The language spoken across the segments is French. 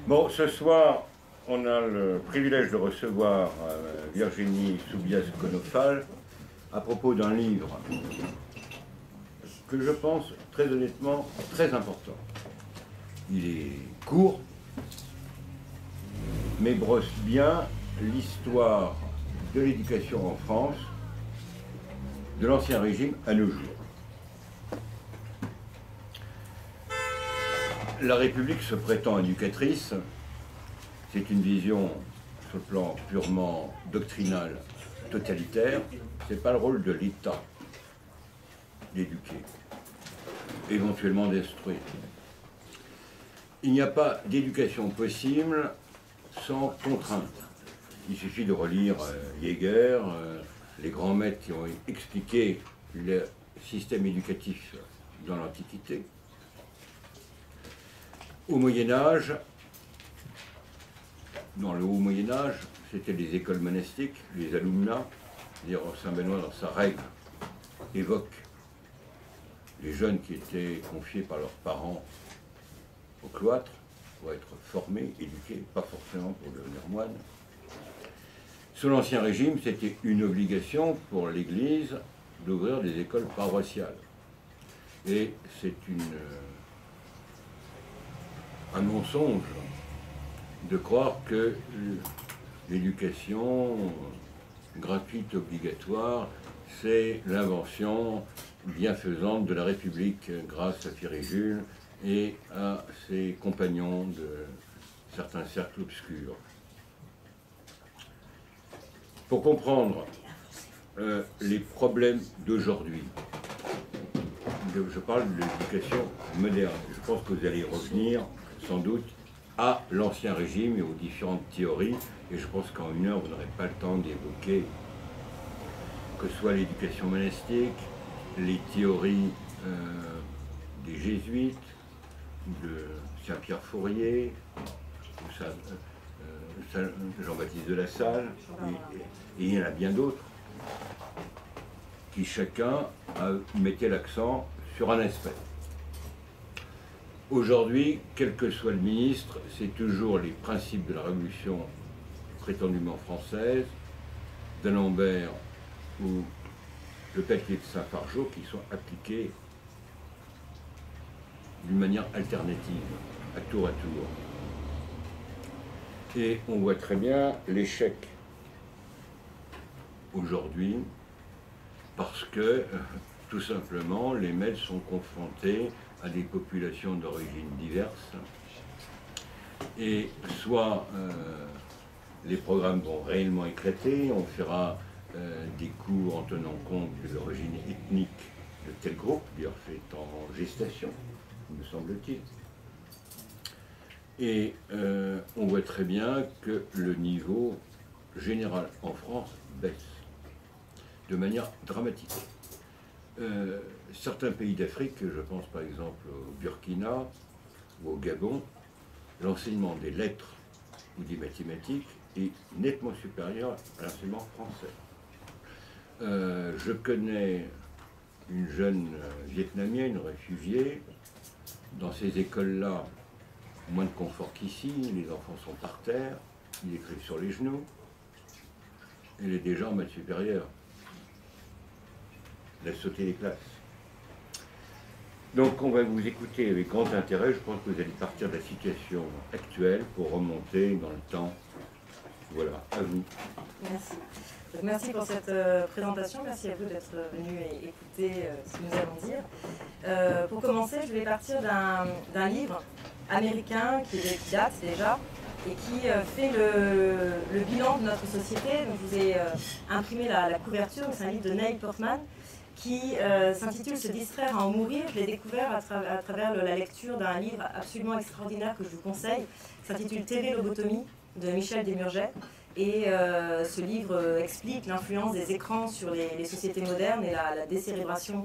Bon, ce soir, on a le privilège de recevoir Virginie Soubias-Konofal à propos d'un livre que je pense, très honnêtement, très important. Il est court, mais brosse bien l'histoire de l'éducation en France, de l'Ancien Régime à nos jours. La République se prétend éducatrice, c'est une vision sur le plan purement doctrinal, totalitaire. Ce n'est pas le rôle de l'État d'éduquer, éventuellement d'instruire. Il n'y a pas d'éducation possible sans contrainte. Il suffit de relire Jäger, les grands maîtres qui ont expliqué le système éducatif dans l'Antiquité. Au Moyen-Âge, dans le haut Moyen-Âge, c'était les écoles monastiques, les alumna. Saint-Benoît, dans sa règle, évoque les jeunes qui étaient confiés par leurs parents au cloître pour être formés, éduqués, pas forcément pour devenir moines. Sous l'Ancien Régime, c'était une obligation pour l'Église d'ouvrir des écoles paroissiales. Et c'est un mensonge de croire que l'éducation gratuite, obligatoire, c'est l'invention bienfaisante de la République grâce à Thierry Jules et à ses compagnons de certains cercles obscurs. Pour comprendre les problèmes d'aujourd'hui, je parle de l'éducation moderne. Je pense que vous allez revenir, sans doute, à l'Ancien Régime et aux différentes théories, et je pense qu'en une heure, vous n'aurez pas le temps d'évoquer que ce soit l'éducation monastique, les théories des jésuites, de Saint-Pierre Fourier, Jean-Baptiste de La Salle, et il y en a bien d'autres, qui chacun mettait l'accent sur un aspect. Aujourd'hui, quel que soit le ministre, c'est toujours les principes de la Révolution prétendument française, d'Alembert ou le papier de Saint-Fargeau qui sont appliqués d'une manière alternative, à tour. Et on voit très bien l'échec aujourd'hui parce que, tout simplement, les maîtres sont confrontés à des populations d'origine diverses. Et soit les programmes vont réellement éclater, on fera des cours en tenant compte de l'origine ethnique de tel groupe, d'ailleurs fait en gestation, me semble-t-il. Et on voit très bien que le niveau général en France baisse de manière dramatique. Certains pays d'Afrique, je pense par exemple au Burkina ou au Gabon, l'enseignement des lettres ou des mathématiques est nettement supérieur à l'enseignement français. Je connais une jeune vietnamienne réfugiée. Dans ces écoles-là, moins de confort qu'ici, les enfants sont par terre, ils écrivent sur les genoux. Elle est déjà en maths supérieure. Laisse sauter les classes. Donc on va vous écouter avec grand intérêt. Je pense que vous allez partir de la situation actuelle pour remonter dans le temps. Voilà, à vous. Merci. Donc, merci pour cette présentation. Merci à vous d'être venu écouter ce que nous allons dire. Pour commencer, je vais partir d'un livre américain qui date déjà et qui fait le bilan de notre société. Donc, je vous ai imprimé la couverture. C'est un livre de Neil Portman qui s'intitule « Se distraire à en mourir ». Je l'ai découvert à travers la lecture d'un livre absolument extraordinaire que je vous conseille, qui s'intitule « Télélobotomie » de Michel Desmurget. Et ce livre explique l'influence des écrans sur les sociétés modernes et la décérébration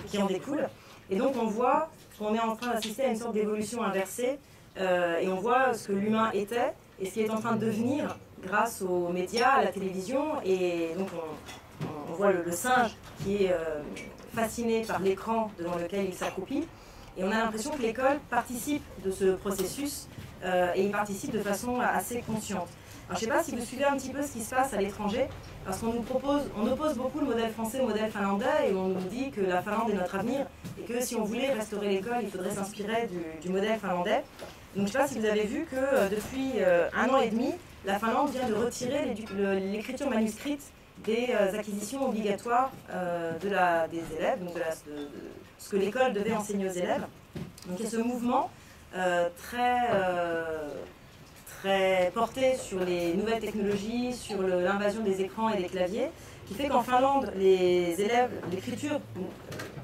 qui en découle. Et donc on voit qu'on est en train d'assister à une sorte d'évolution inversée et on voit ce que l'humain était et ce qu'il est en train de devenir grâce aux médias, à la télévision. Et donc on voit le singe qui est fasciné par l'écran devant lequel il s'accroupit. Et on a l'impression que l'école participe de ce processus et y participe de façon assez consciente. Alors, je ne sais pas si vous suivez un petit peu ce qui se passe à l'étranger, parce qu'on oppose beaucoup le modèle français au modèle finlandais, et on nous dit que la Finlande est notre avenir, et que si on voulait restaurer l'école, il faudrait s'inspirer du modèle finlandais. Donc je ne sais pas si vous avez vu que depuis 1 an et demi, la Finlande vient de retirer l'écriture manuscrite des acquisitions obligatoires des élèves, donc de ce que l'école devait enseigner aux élèves. Donc il y a ce mouvement très porté sur les nouvelles technologies, sur l'invasion des écrans et des claviers, qui fait qu'en Finlande, les élèves, l'écriture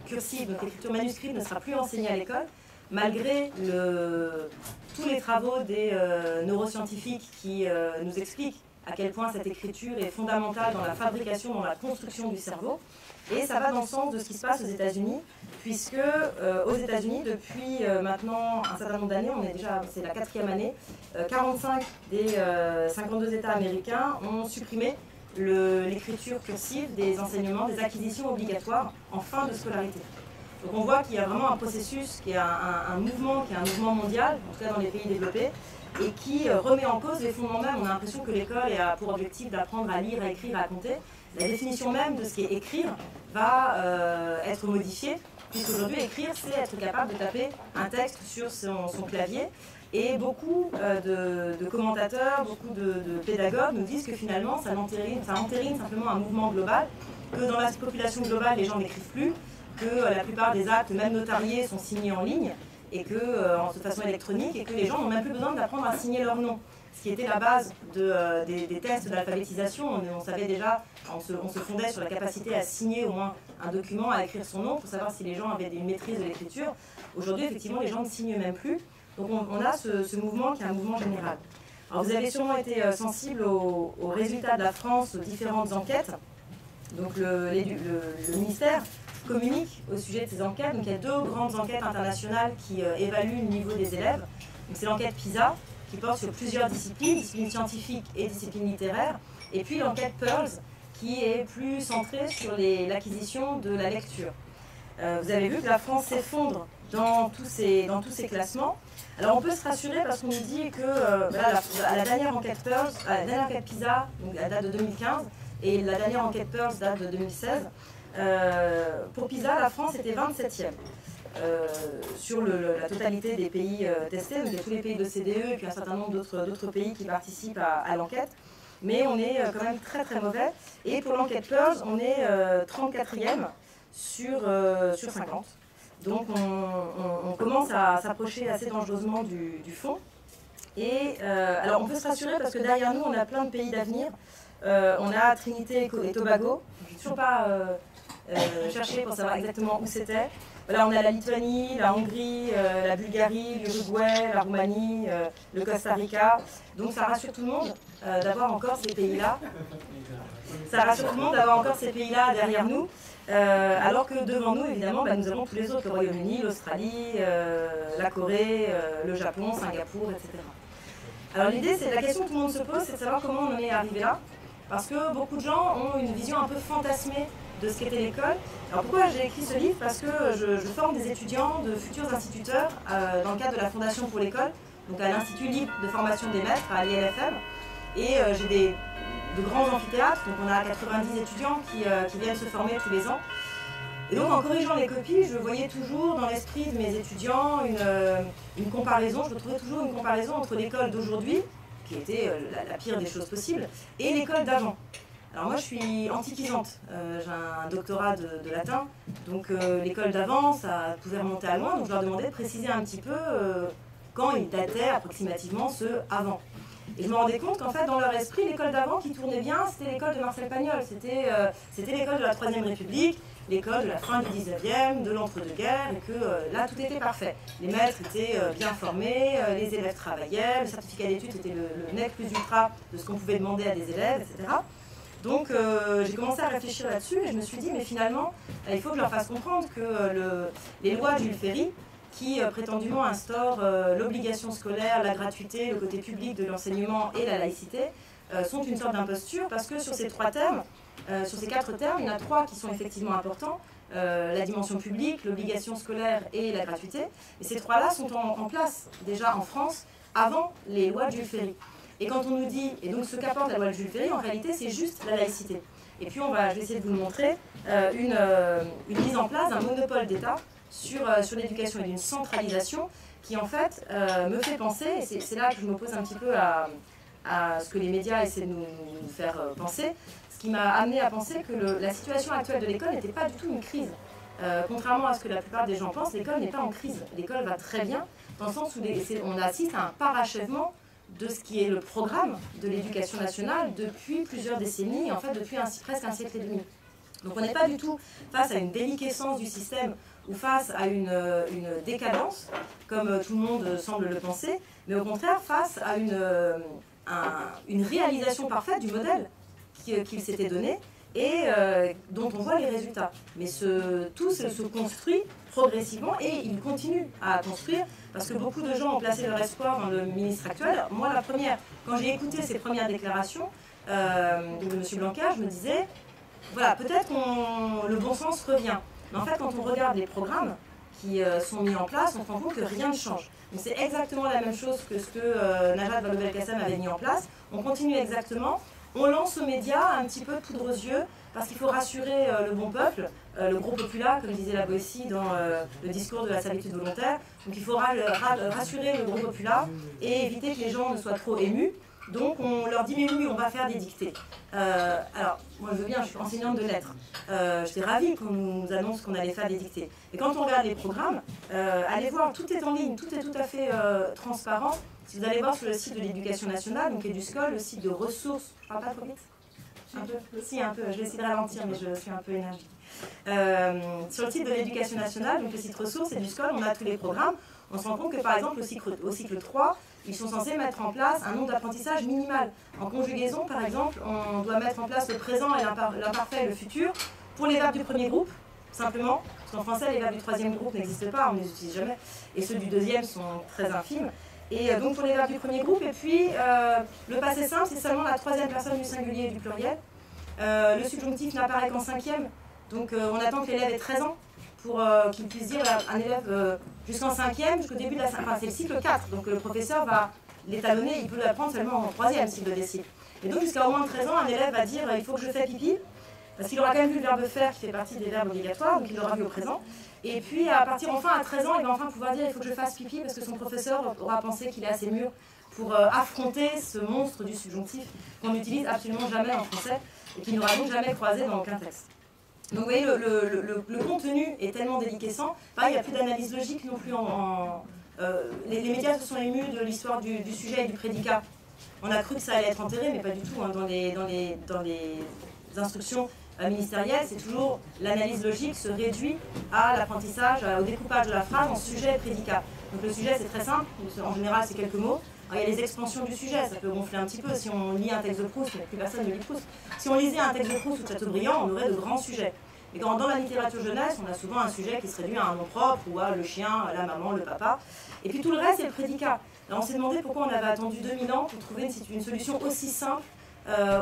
cursive, donc l'écriture manuscrite ne sera plus enseignée à l'école, malgré tous les travaux des neuroscientifiques qui nous expliquent à quel point cette écriture est fondamentale dans la fabrication, dans la construction du cerveau. Et ça va dans le sens de ce qui se passe aux États-Unis, puisque aux États-Unis, depuis maintenant un certain nombre d'années, c'est la 4e année, 45 des 52 États américains ont supprimé l'écriture cursive des enseignements, des acquisitions obligatoires en fin de scolarité. Donc on voit qu'il y a vraiment un processus, qui est un mouvement mondial, en tout cas dans les pays développés, et qui remet en cause les fondements même. On a l'impression que l'école a pour objectif d'apprendre à lire, à écrire, à compter. La définition même de ce qu'est écrire va être modifiée, puisqu'aujourd'hui écrire, c'est être capable de taper un texte sur son clavier. Et beaucoup de commentateurs, beaucoup de pédagogues nous disent que finalement ça entérine simplement un mouvement global, que dans la population globale les gens n'écrivent plus, que la plupart des actes, même notariés, sont signés en ligne, et que de façon électronique, et que les gens n'ont même plus besoin d'apprendre à signer leur nom. Ce qui était la base des tests d'alphabétisation. On savait déjà, on se fondait sur la capacité à signer au moins un document, à écrire son nom, pour savoir si les gens avaient une maîtrise de l'écriture. Aujourd'hui, effectivement, les gens ne signent même plus. Donc on a ce mouvement qui est un mouvement général. Alors vous avez sûrement été sensible aux résultats de la France, aux différentes enquêtes. Donc le ministère communique au sujet de ces enquêtes. Donc il y a 2 grandes enquêtes internationales qui évaluent le niveau des élèves. C'est l'enquête PISA, qui porte sur plusieurs disciplines scientifiques et disciplines littéraires, et puis l'enquête PIRLS, qui est plus centrée sur l'acquisition de la lecture. Vous avez vu que la France s'effondre dans tous ces classements. Alors on peut se rassurer parce qu'on nous dit que à la dernière enquête PIRLS, la dernière enquête PISA, donc elle date de 2015, et la dernière enquête PIRLS date de 2016. Pour PISA, la France était 27e. Sur la totalité des pays testés, donc il y a tous les pays de l'OCDE et puis un certain nombre d'autres pays qui participent à l'enquête. Mais on est quand même très très mauvais. Et pour l'enquête PIRLS, on est 34e sur 50. Donc on commence à s'approcher assez dangereusement du fond. Et alors on peut se rassurer parce que derrière nous, on a plein de pays d'avenir. On a Trinité et Tobago. Je n'ai toujours pas cherché pour savoir exactement où c'était. Là, on a la Lituanie, la Hongrie, la Bulgarie, l'Uruguay, la Roumanie, le Costa Rica. Donc ça rassure tout le monde d'avoir encore ces pays-là. Ça rassure tout le monde d'avoir encore ces pays-là derrière nous. Alors que devant nous, évidemment, nous avons tous les autres, le Royaume-Uni, l'Australie, la Corée, le Japon, Singapour, etc. Alors la question que tout le monde se pose, c'est de savoir comment on en est arrivé là. Parce que beaucoup de gens ont une vision un peu fantasmée de ce qu'était l'école. Alors pourquoi j'ai écrit ce livre? Parce que je forme des étudiants, de futurs instituteurs, dans le cadre de la Fondation pour l'école, donc à l'Institut libre de formation des maîtres, à l'ILFM. Et j'ai de grands amphithéâtres, donc on a 90 étudiants qui viennent se former tous les ans. Et donc en corrigeant les copies, je voyais toujours dans l'esprit de mes étudiants une comparaison, je retrouvais toujours une comparaison entre l'école d'aujourd'hui, qui était la pire des choses possibles, et l'école d'avant. Alors moi je suis antiquisante, j'ai un doctorat de latin, donc l'école d'avant ça pouvait remonter à loin, donc je leur demandais de préciser un petit peu quand ils dataient approximativement ce avant. Et je me rendais compte qu'en fait dans leur esprit l'école d'avant qui tournait bien c'était l'école de Marcel Pagnol, c'était l'école de la Troisième République, l'école de la fin du 19e, de l'entre-deux-guerres, et que là tout était parfait. Les maîtres étaient bien formés, les élèves travaillaient, le certificat d'études était le nec plus ultra de ce qu'on pouvait demander à des élèves, etc. Donc j'ai commencé à réfléchir là-dessus et je me suis dit mais finalement il faut que je leur fasse comprendre que les lois de Jules Ferry qui prétendument instaurent l'obligation scolaire, la gratuité, le côté public de l'enseignement et la laïcité sont une sorte d'imposture parce que sur ces 4 termes, il y en a 3 qui sont effectivement importants. la dimension publique, l'obligation scolaire et la gratuité. Et ces trois-là sont en place déjà en France avant les lois de Jules Ferry. Et quand on nous dit, et donc ce qu'apporte la loi de Jules Ferry, en réalité c'est juste la laïcité. Et puis je vais essayer de vous le montrer, une mise en place d'un monopole d'État sur l'éducation et d'une centralisation qui en fait me fait penser, et c'est là que je m'oppose un petit peu à ce que les médias essaient de nous faire penser, ce qui m'a amené à penser que la situation actuelle de l'école n'était pas du tout une crise. Contrairement à ce que la plupart des gens pensent, l'école n'est pas en crise. L'école va très bien, dans le sens où on assiste à un parachèvement de ce qui est le programme de l'éducation nationale depuis plusieurs décennies, en fait depuis presque un siècle et demi. Donc on n'est pas du tout face à une déliquescence du système ou face à une décadence, comme tout le monde semble le penser, mais au contraire face à une réalisation parfaite du modèle qu'il s'était donné et dont on voit les résultats. Mais tout se construit progressivement et il continue à construire parce que beaucoup de gens ont placé leur espoir dans le ministre actuel. Moi, la première, quand j'ai écouté ces premières déclarations de M. Blanquer, je me disais, voilà, peut-être que le bon sens revient. Mais en fait, quand on regarde les programmes qui sont mis en place, on se rend compte que rien ne change. Donc c'est exactement la même chose que ce que Najat Vallaud-Belkacem avait mis en place. On continue exactement. On lance aux médias un petit peu de poudre aux yeux parce qu'il faut rassurer le bon peuple, le gros populace, comme disait la Boétie dans le discours de la servitude volontaire. Donc il faut rassurer le gros populace et éviter que les gens ne soient trop émus. Donc on leur dit, mais oui, on va faire des dictées. Alors, moi je veux bien, je suis enseignante de lettres. J'étais ravie qu'on nous annonce qu'on allait faire des dictées. Et quand on regarde les programmes, allez voir, tout est en ligne, tout est tout à fait transparent. Si vous allez voir sur le site de l'Éducation nationale, donc EduScol, le site de ressources, je parle pas trop vite? Un peu? Si, un peu, je vais essayer de ralentir, mais je suis un peu énergique. Sur le site de l'Éducation nationale, donc le site ressources, EduScol, on a tous les programmes. On se rend compte que par exemple au cycle 3, ils sont censés mettre en place un nombre d'apprentissage minimal. En conjugaison, par exemple, on doit mettre en place le présent et l'imparfait et le futur pour les verbes du premier groupe, simplement. Parce qu'en français, les verbes du troisième groupe n'existent pas, on ne les utilise jamais. Et ceux du deuxième sont très infimes. Et donc pour les verbes du premier groupe, et puis le passé simple, c'est seulement la troisième personne du singulier et du pluriel. Le subjonctif n'apparaît qu'en cinquième, donc on attend que l'élève ait 13 ans pour qu'il puisse dire à un élève jusqu'en cinquième, jusqu'au début de la cinquième, enfin c'est le cycle 4, donc le professeur va l'étalonner, il peut l'apprendre seulement en troisième s'il le décide. Et donc jusqu'à au moins 13 ans, un élève va dire il faut que je fasse pipi, parce qu'il aura quand même vu le verbe faire qui fait partie des verbes obligatoires, donc il l'aura vu au présent. Et puis à partir à 13 ans, il va enfin pouvoir dire il faut que je fasse pipi parce que son professeur aura pensé qu'il est assez mûr pour affronter ce monstre du subjonctif qu'on n'utilise absolument jamais en français et qui n'aura donc jamais croisé dans aucun texte. Donc vous voyez, le contenu est tellement déliquescent. Pareil, il n'y a plus d'analyse logique non plus les médias se sont émus de l'histoire du sujet et du prédicat. On a cru que ça allait être enterré, mais pas du tout. Hein. Dans les instructions ministérielles, c'est toujours l'analyse logique se réduit à l'apprentissage, au découpage de la phrase en sujet et prédicat. Donc le sujet, c'est très simple. En général, c'est quelques mots. Alors, il y a les expansions du sujet, ça peut gonfler un petit peu. Si on lit un texte de Proust, mais plus personne ne lit Proust. Si on lisait un texte de Proust ou de Chateaubriand, on aurait de grands sujets. Et dans la littérature jeunesse, on a souvent un sujet qui se réduit à un nom propre, ou à le chien, la maman, le papa. Et puis tout le reste, c'est le prédicat. Alors on s'est demandé pourquoi on avait attendu 2000 ans pour trouver une solution aussi simple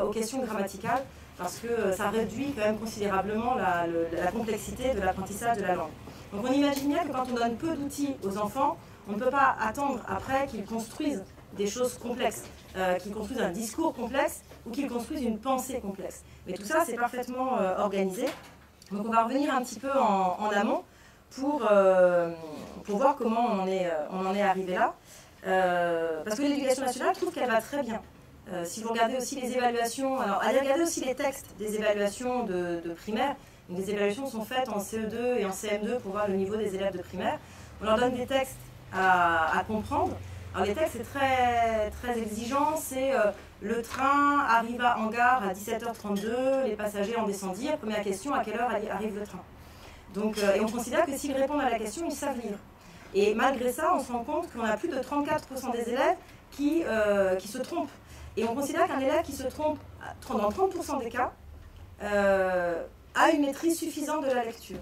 aux questions grammaticales, parce que ça réduit quand même considérablement la complexité de l'apprentissage de la langue. Donc on imagine bien que quand on donne peu d'outils aux enfants, on ne peut pas attendre après qu'ils construisent des choses complexes, qu'ils construisent un discours complexe ou qu'ils construisent une pensée complexe. Mais tout ça, c'est parfaitement organisé. Donc on va revenir un petit peu en amont pour voir comment on en est arrivé là. Parce que l'Éducation nationale trouve qu'elle va très bien. Si vous regardez aussi les évaluations, alors allez regarder aussi les textes des évaluations de primaire. Donc, les évaluations sont faites en CE2 et en CM2 pour voir le niveau des élèves de primaire. On leur donne des textes à comprendre. Alors les textes, c'est très, très exigeant. C'est le train arriva en gare à 17h32, les passagers en descendirent. Première question, à quelle heure arrive le train? Donc, et on considère que s'ils répondent à la question, ils savent lire. Et malgré ça, on se rend compte qu'on a plus de 34% des élèves qui se trompent. Et on considère qu'un élève qui se trompe dans 30% des cas a une maîtrise suffisante de la lecture.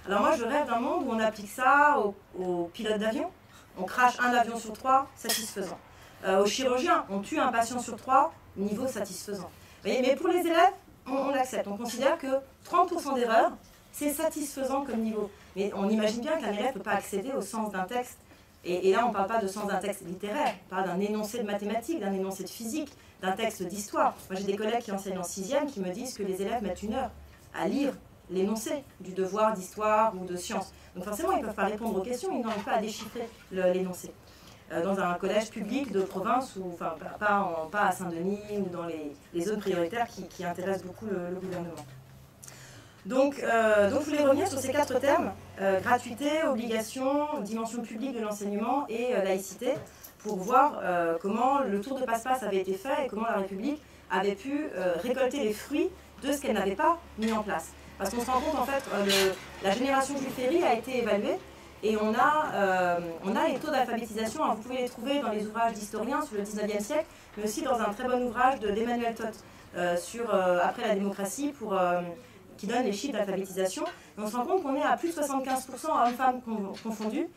Alors moi, je rêve d'un monde où on applique ça aux pilotes d'avion. On crache un avion sur 3, satisfaisant. Aux chirurgiens, on tue un patient sur 3, niveau satisfaisant. Mais pour les élèves, on l'accepte. On considère que 30% d'erreurs, c'est satisfaisant comme niveau. Mais on imagine bien qu'un élève ne peut pas accéder au sens d'un texte. Et là, on ne parle pas de sens d'un texte littéraire, on parle d'un énoncé de mathématiques, d'un énoncé de physique, d'un texte d'histoire. Moi, j'ai des collègues qui enseignent en 6e qui me disent que les élèves mettent 1 heure à lire l'énoncé du devoir d'histoire ou de sciences. Donc forcément, ils ne peuvent pas répondre aux questions, ils n'arrivent pas à déchiffrer l'énoncé. Dans un collège public de province, ou enfin pas à Saint-Denis ou dans les zones prioritaires qui intéressent beaucoup le gouvernement. Donc je voulais revenir sur ces 4 termes, gratuité, obligation, dimension publique de l'enseignement et laïcité, pour voir comment le tour de passe-passe avait été fait et comment la République avait pu récolter les fruits de ce qu'elle n'avait pas mis en place. Parce qu'on se rend compte, en fait, la génération Jules Ferry a été évaluée et on a les taux d'alphabétisation, vous pouvez les trouver dans les ouvrages d'historiens sur le 19e siècle, mais aussi dans un très bon ouvrage d'Emmanuel Todt sur Après la démocratie, qui donne les chiffres d'alphabétisation. On se rend compte qu'on est à plus de 75% hommes-femmes confondus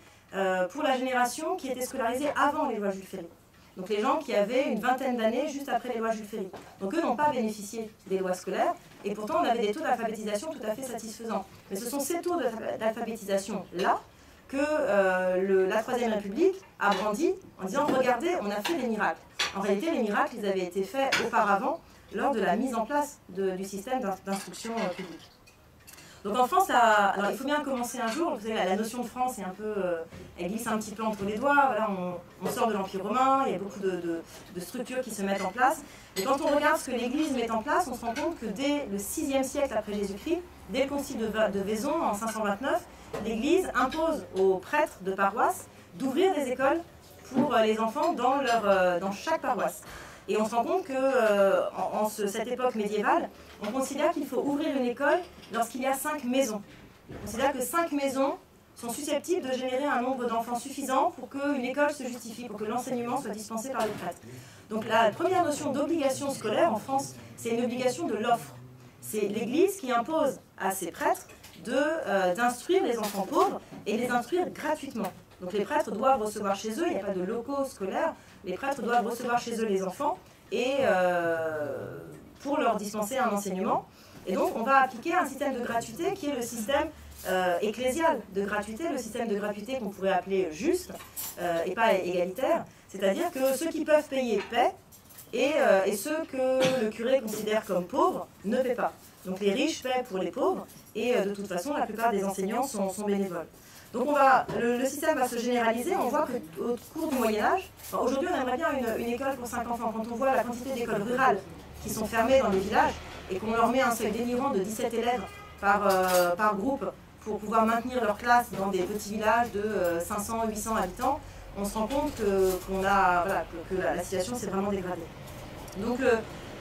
pour la génération qui était scolarisée avant les lois Jules Ferry. Donc les gens qui avaient une vingtaine d'années juste après les lois Jules Ferry. Donc eux n'ont pas bénéficié des lois scolaires et pourtant on avait des taux d'alphabétisation tout à fait satisfaisants. Mais ce sont ces taux d'alphabétisation-là que la Troisième République a brandi en disant « Regardez, on a fait des miracles ». En réalité, les miracles, ils avaient été faits auparavant lors de la mise en place du système d'instruction publique. Donc en France, alors il faut bien commencer un jour. Vous savez, la notion de France est un peu, elle glisse un petit peu entre les doigts. Voilà, on sort de l'Empire romain, il y a beaucoup de structures qui se mettent en place. Et quand on regarde ce que l'Église met en place, on se rend compte que dès le 6e siècle après Jésus-Christ, dès le concile de Vaison en 529, l'Église impose aux prêtres de paroisse d'ouvrir des écoles pour les enfants dans chaque paroisse. Et on se rend compte qu'en cette époque médiévale, on considère qu'il faut ouvrir une école lorsqu'il y a 5 maisons. On considère que 5 maisons sont susceptibles de générer un nombre d'enfants suffisant pour qu'une école se justifie, pour que l'enseignement soit dispensé par les prêtres. Donc la première notion d'obligation scolaire en France, c'est une obligation de l'offre. C'est l'Église qui impose à ses prêtres d'instruire les enfants pauvres et les instruire gratuitement. Donc les prêtres doivent recevoir chez eux, il n'y a pas de locaux scolaires, les prêtres doivent recevoir chez eux les enfants et pour leur dispenser un enseignement. Et donc on va appliquer un système de gratuité qui est le système ecclésial de gratuité, le système de gratuité qu'on pourrait appeler juste et pas égalitaire. C'est-à-dire que ceux qui peuvent payer paient et ceux que le curé considère comme pauvres ne paient pas. Donc les riches paient pour les pauvres et de toute façon la plupart des enseignants sont bénévoles. Donc le système va se généraliser. On voit qu'au cours du Moyen-Âge, aujourd'hui on aimerait bien une école pour 5 enfants. Quand on voit la quantité d'écoles rurales qui sont fermées dans les villages et qu'on leur met un seuil délirant de 17 élèves par groupe pour pouvoir maintenir leur classe dans des petits villages de 500-800 habitants, on se rend compte que la situation s'est vraiment dégradée. Donc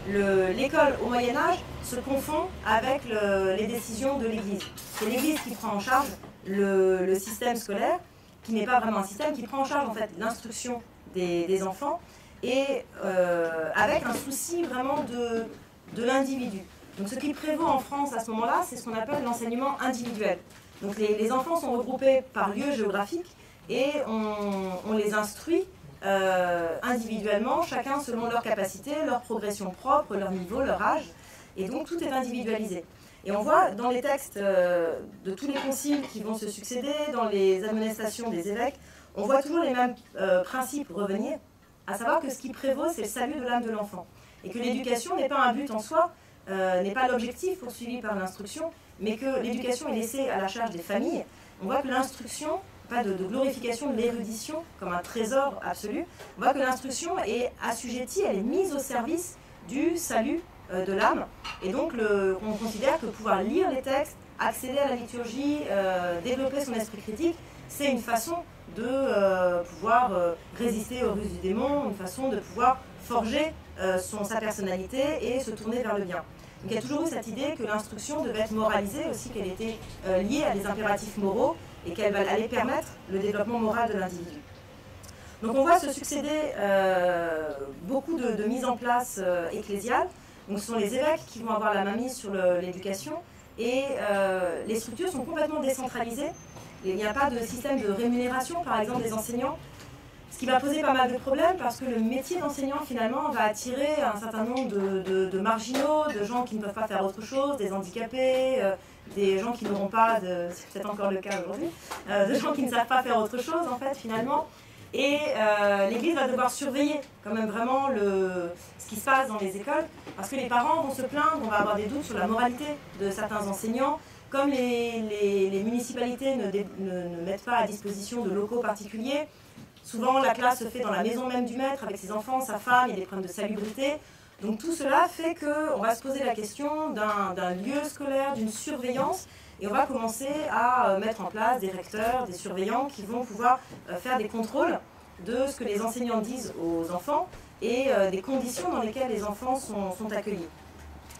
l'école au Moyen-Âge se confond avec les décisions de l'Église. C'est l'Église qui prend en charge le système scolaire, qui n'est pas vraiment un système, qui prend en charge en fait l'instruction des enfants et avec un souci vraiment de l'individu. Donc ce qui prévaut en France à ce moment-là, c'est ce qu'on appelle l'enseignement individuel. Donc les enfants sont regroupés par lieu géographique et on les instruit individuellement, chacun selon leur capacité, leur progression propre, leur niveau, leur âge, et donc tout est individualisé. Et on voit dans les textes de tous les conciles qui vont se succéder, dans les admonestations des évêques, on voit toujours les mêmes principes revenir, à savoir que ce qui prévaut, c'est le salut de l'âme de l'enfant. Et que l'éducation n'est pas un but en soi, n'est pas l'objectif poursuivi par l'instruction, mais que l'éducation est laissée à la charge des familles. On voit que l'instruction, pas de glorification de l'érudition comme un trésor absolu, on voit que l'instruction est assujettie, elle est mise au service du salut de l'âme. Et donc on considère que pouvoir lire les textes, accéder à la liturgie, développer son esprit critique, c'est une façon de pouvoir résister aux ruses du démon, une façon de pouvoir forger sa personnalité et se tourner vers le bien. Donc il y a toujours eu cette idée que l'instruction devait être moralisée aussi, qu'elle était liée à des impératifs moraux et qu'elle allait permettre le développement moral de l'individu. Donc on voit se succéder beaucoup de mises en place ecclésiales. Donc ce sont les évêques qui vont avoir la mainmise sur l'éducation et les structures sont complètement décentralisées. Il n'y a pas de système de rémunération, par exemple, des enseignants, ce qui va poser pas mal de problèmes parce que le métier d'enseignant, finalement, va attirer un certain nombre de marginaux, de gens qui ne peuvent pas faire autre chose, des handicapés, des gens qui n'auront pas, c'est peut-être encore le cas aujourd'hui, de gens qui ne savent pas faire autre chose en fait finalement. Et l'Église va devoir surveiller quand même vraiment ce qui se passe dans les écoles, parce que les parents vont se plaindre, on va avoir des doutes sur la moralité de certains enseignants. Comme les municipalités ne mettent pas à disposition de locaux particuliers, souvent la classe se fait dans la maison même du maître, avec ses enfants, sa femme, il y a des problèmes de salubrité. Donc tout cela fait qu'on va se poser la question d'un lieu scolaire, d'une surveillance, et on va commencer à mettre en place des recteurs, des surveillants qui vont pouvoir faire des contrôles de ce que les enseignants disent aux enfants et des conditions dans lesquelles les enfants sont accueillis.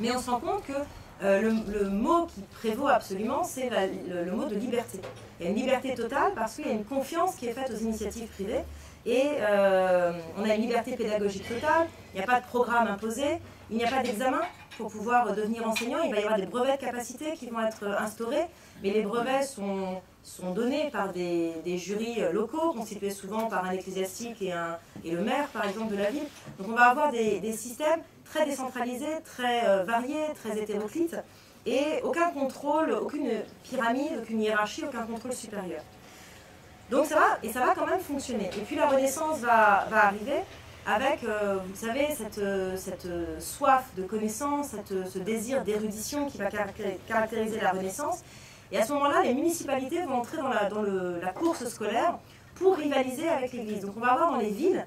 Mais on se rend compte que le mot qui prévaut absolument, c'est le mot de liberté. Il y a une liberté totale parce qu'il y a une confiance qui est faite aux initiatives privées et on a une liberté pédagogique totale, il n'y a pas de programme imposé, il n'y a pas d'examen pour pouvoir devenir enseignant, il va y avoir des brevets de capacité qui vont être instaurés, mais les brevets sont donnés par des jurys locaux, constitués souvent par un ecclésiastique et le maire, par exemple, de la ville. Donc on va avoir des systèmes très décentralisés, très variés, très hétéroclites, et aucun contrôle, aucune pyramide, aucune hiérarchie, aucun contrôle supérieur. Donc ça va quand même fonctionner. Et puis la Renaissance va arriver avec, vous savez, cette soif de connaissance, ce désir d'érudition qui va caractériser la Renaissance. Et à ce moment-là, les municipalités vont entrer dans la course scolaire pour rivaliser avec l'Église. Donc on va avoir dans les villes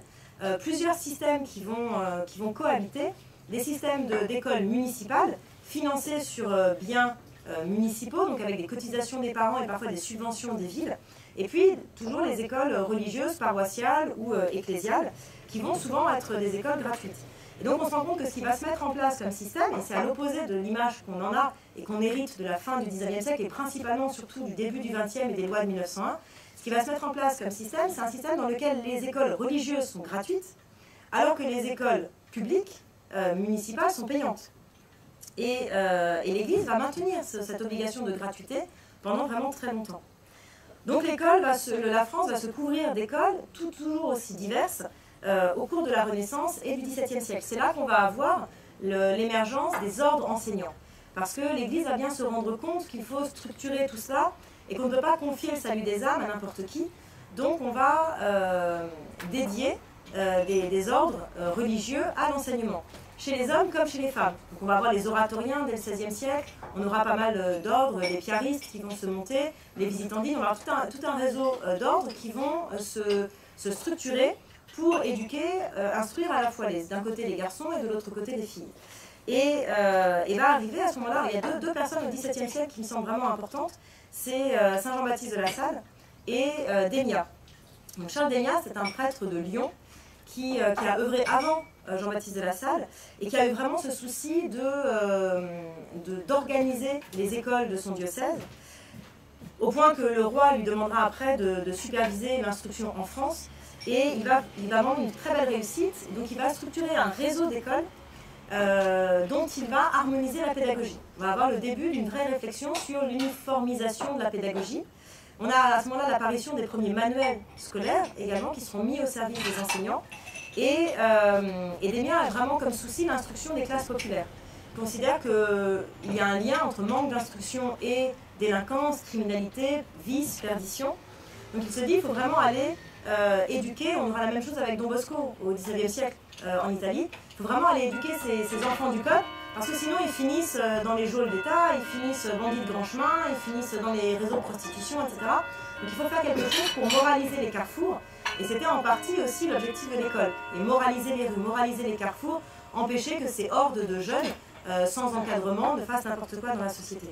plusieurs systèmes qui vont cohabiter, des systèmes d'écoles municipales financés sur biens municipaux, donc avec des cotisations des parents et parfois des subventions des villes, et puis toujours les écoles religieuses, paroissiales ou ecclésiales, qui vont souvent être des écoles gratuites. Et donc on se rend compte que ce qui va se mettre en place comme système, et c'est à l'opposé de l'image qu'on en a et qu'on hérite de la fin du XIXe siècle, et principalement surtout du début du XXe et des lois de 1901, ce qui va se mettre en place comme système, c'est un système dans lequel les écoles religieuses sont gratuites, alors que les écoles publiques, municipales, sont payantes. Et l'Église va maintenir cette obligation de gratuité pendant vraiment très longtemps. Donc la France va se couvrir d'écoles toujours aussi diverses au cours de la Renaissance et du XVIIe siècle. C'est là qu'on va avoir l'émergence des ordres enseignants. Parce que l'Église va bien se rendre compte qu'il faut structurer tout cela et qu'on ne peut pas confier le salut des âmes à n'importe qui. Donc on va dédier des ordres religieux à l'enseignement, chez les hommes comme chez les femmes. Donc on va avoir les oratoriens dès le XVIe siècle, on aura pas mal d'ordres, les piaristes qui vont se monter, les visitandines, on va avoir tout un réseau d'ordres qui vont se structurer pour éduquer, instruire à la fois d'un côté les garçons et de l'autre côté les filles. Et va arriver à ce moment-là, il y a deux personnes au XVIIe siècle qui me semblent vraiment importantes, c'est Saint Jean-Baptiste de La Salle et d'Hémiat. Donc Charles d'Hémiat, c'est un prêtre de Lyon qui a œuvré avant Jean-Baptiste de La Salle et qui a eu vraiment ce souci d'organiser les écoles de son diocèse, au point que le roi lui demandera après de superviser l'instruction en France. Et il va avoir une très belle réussite, donc il va structurer un réseau d'écoles dont il va harmoniser la pédagogie. On va avoir le début d'une vraie réflexion sur l'uniformisation de la pédagogie. On a à ce moment-là l'apparition des premiers manuels scolaires également qui seront mis au service des enseignants. Et Démia a vraiment comme souci l'instruction des classes populaires. Il considère qu'il y a un lien entre manque d'instruction et délinquance, criminalité, vice, perdition. Donc il se dit qu'il faut vraiment aller éduquer, on aura la même chose avec Don Bosco au XIXe siècle en Italie. Il faut vraiment aller éduquer ces enfants du peuple, parce que sinon ils finissent dans les geôles d'État, ils finissent bandits de grand chemin, ils finissent dans les réseaux de prostitution, etc. Donc il faut faire quelque chose pour moraliser les carrefours, et c'était en partie aussi l'objectif de l'école. Et moraliser les rues, moraliser les carrefours, empêcher que ces hordes de jeunes sans encadrement ne fassent n'importe quoi dans la société.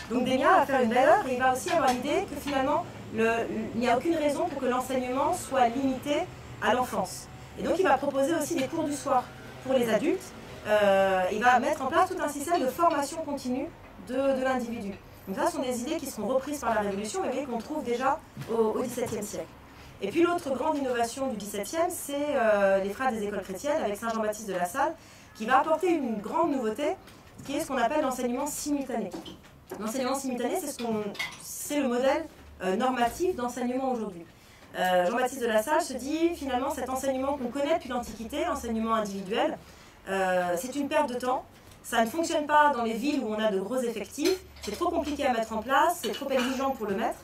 Donc Démia va faire une belle œuvre et il va aussi avoir l'idée que finalement il n'y a aucune raison pour que l'enseignement soit limité à l'enfance. Et donc il va proposer aussi des cours du soir pour les adultes. Il va mettre en place tout un système de formation continue de l'individu. Donc ça, ce sont des idées qui seront reprises par la Révolution, mais qu'on trouve déjà au XVIIe siècle. Et puis l'autre grande innovation du XVIIe, c'est les frères des écoles chrétiennes avec Saint Jean-Baptiste de La Salle, qui va apporter une grande nouveauté, qui est ce qu'on appelle l'enseignement simultané. L'enseignement simultané, c'est le modèle normatif d'enseignement aujourd'hui. Jean-Baptiste de La Salle se dit, finalement, cet enseignement qu'on connaît depuis l'Antiquité, l'enseignement individuel, c'est une perte de temps. Ça ne fonctionne pas dans les villes où on a de gros effectifs, c'est trop compliqué à mettre en place, c'est trop exigeant pour le mettre.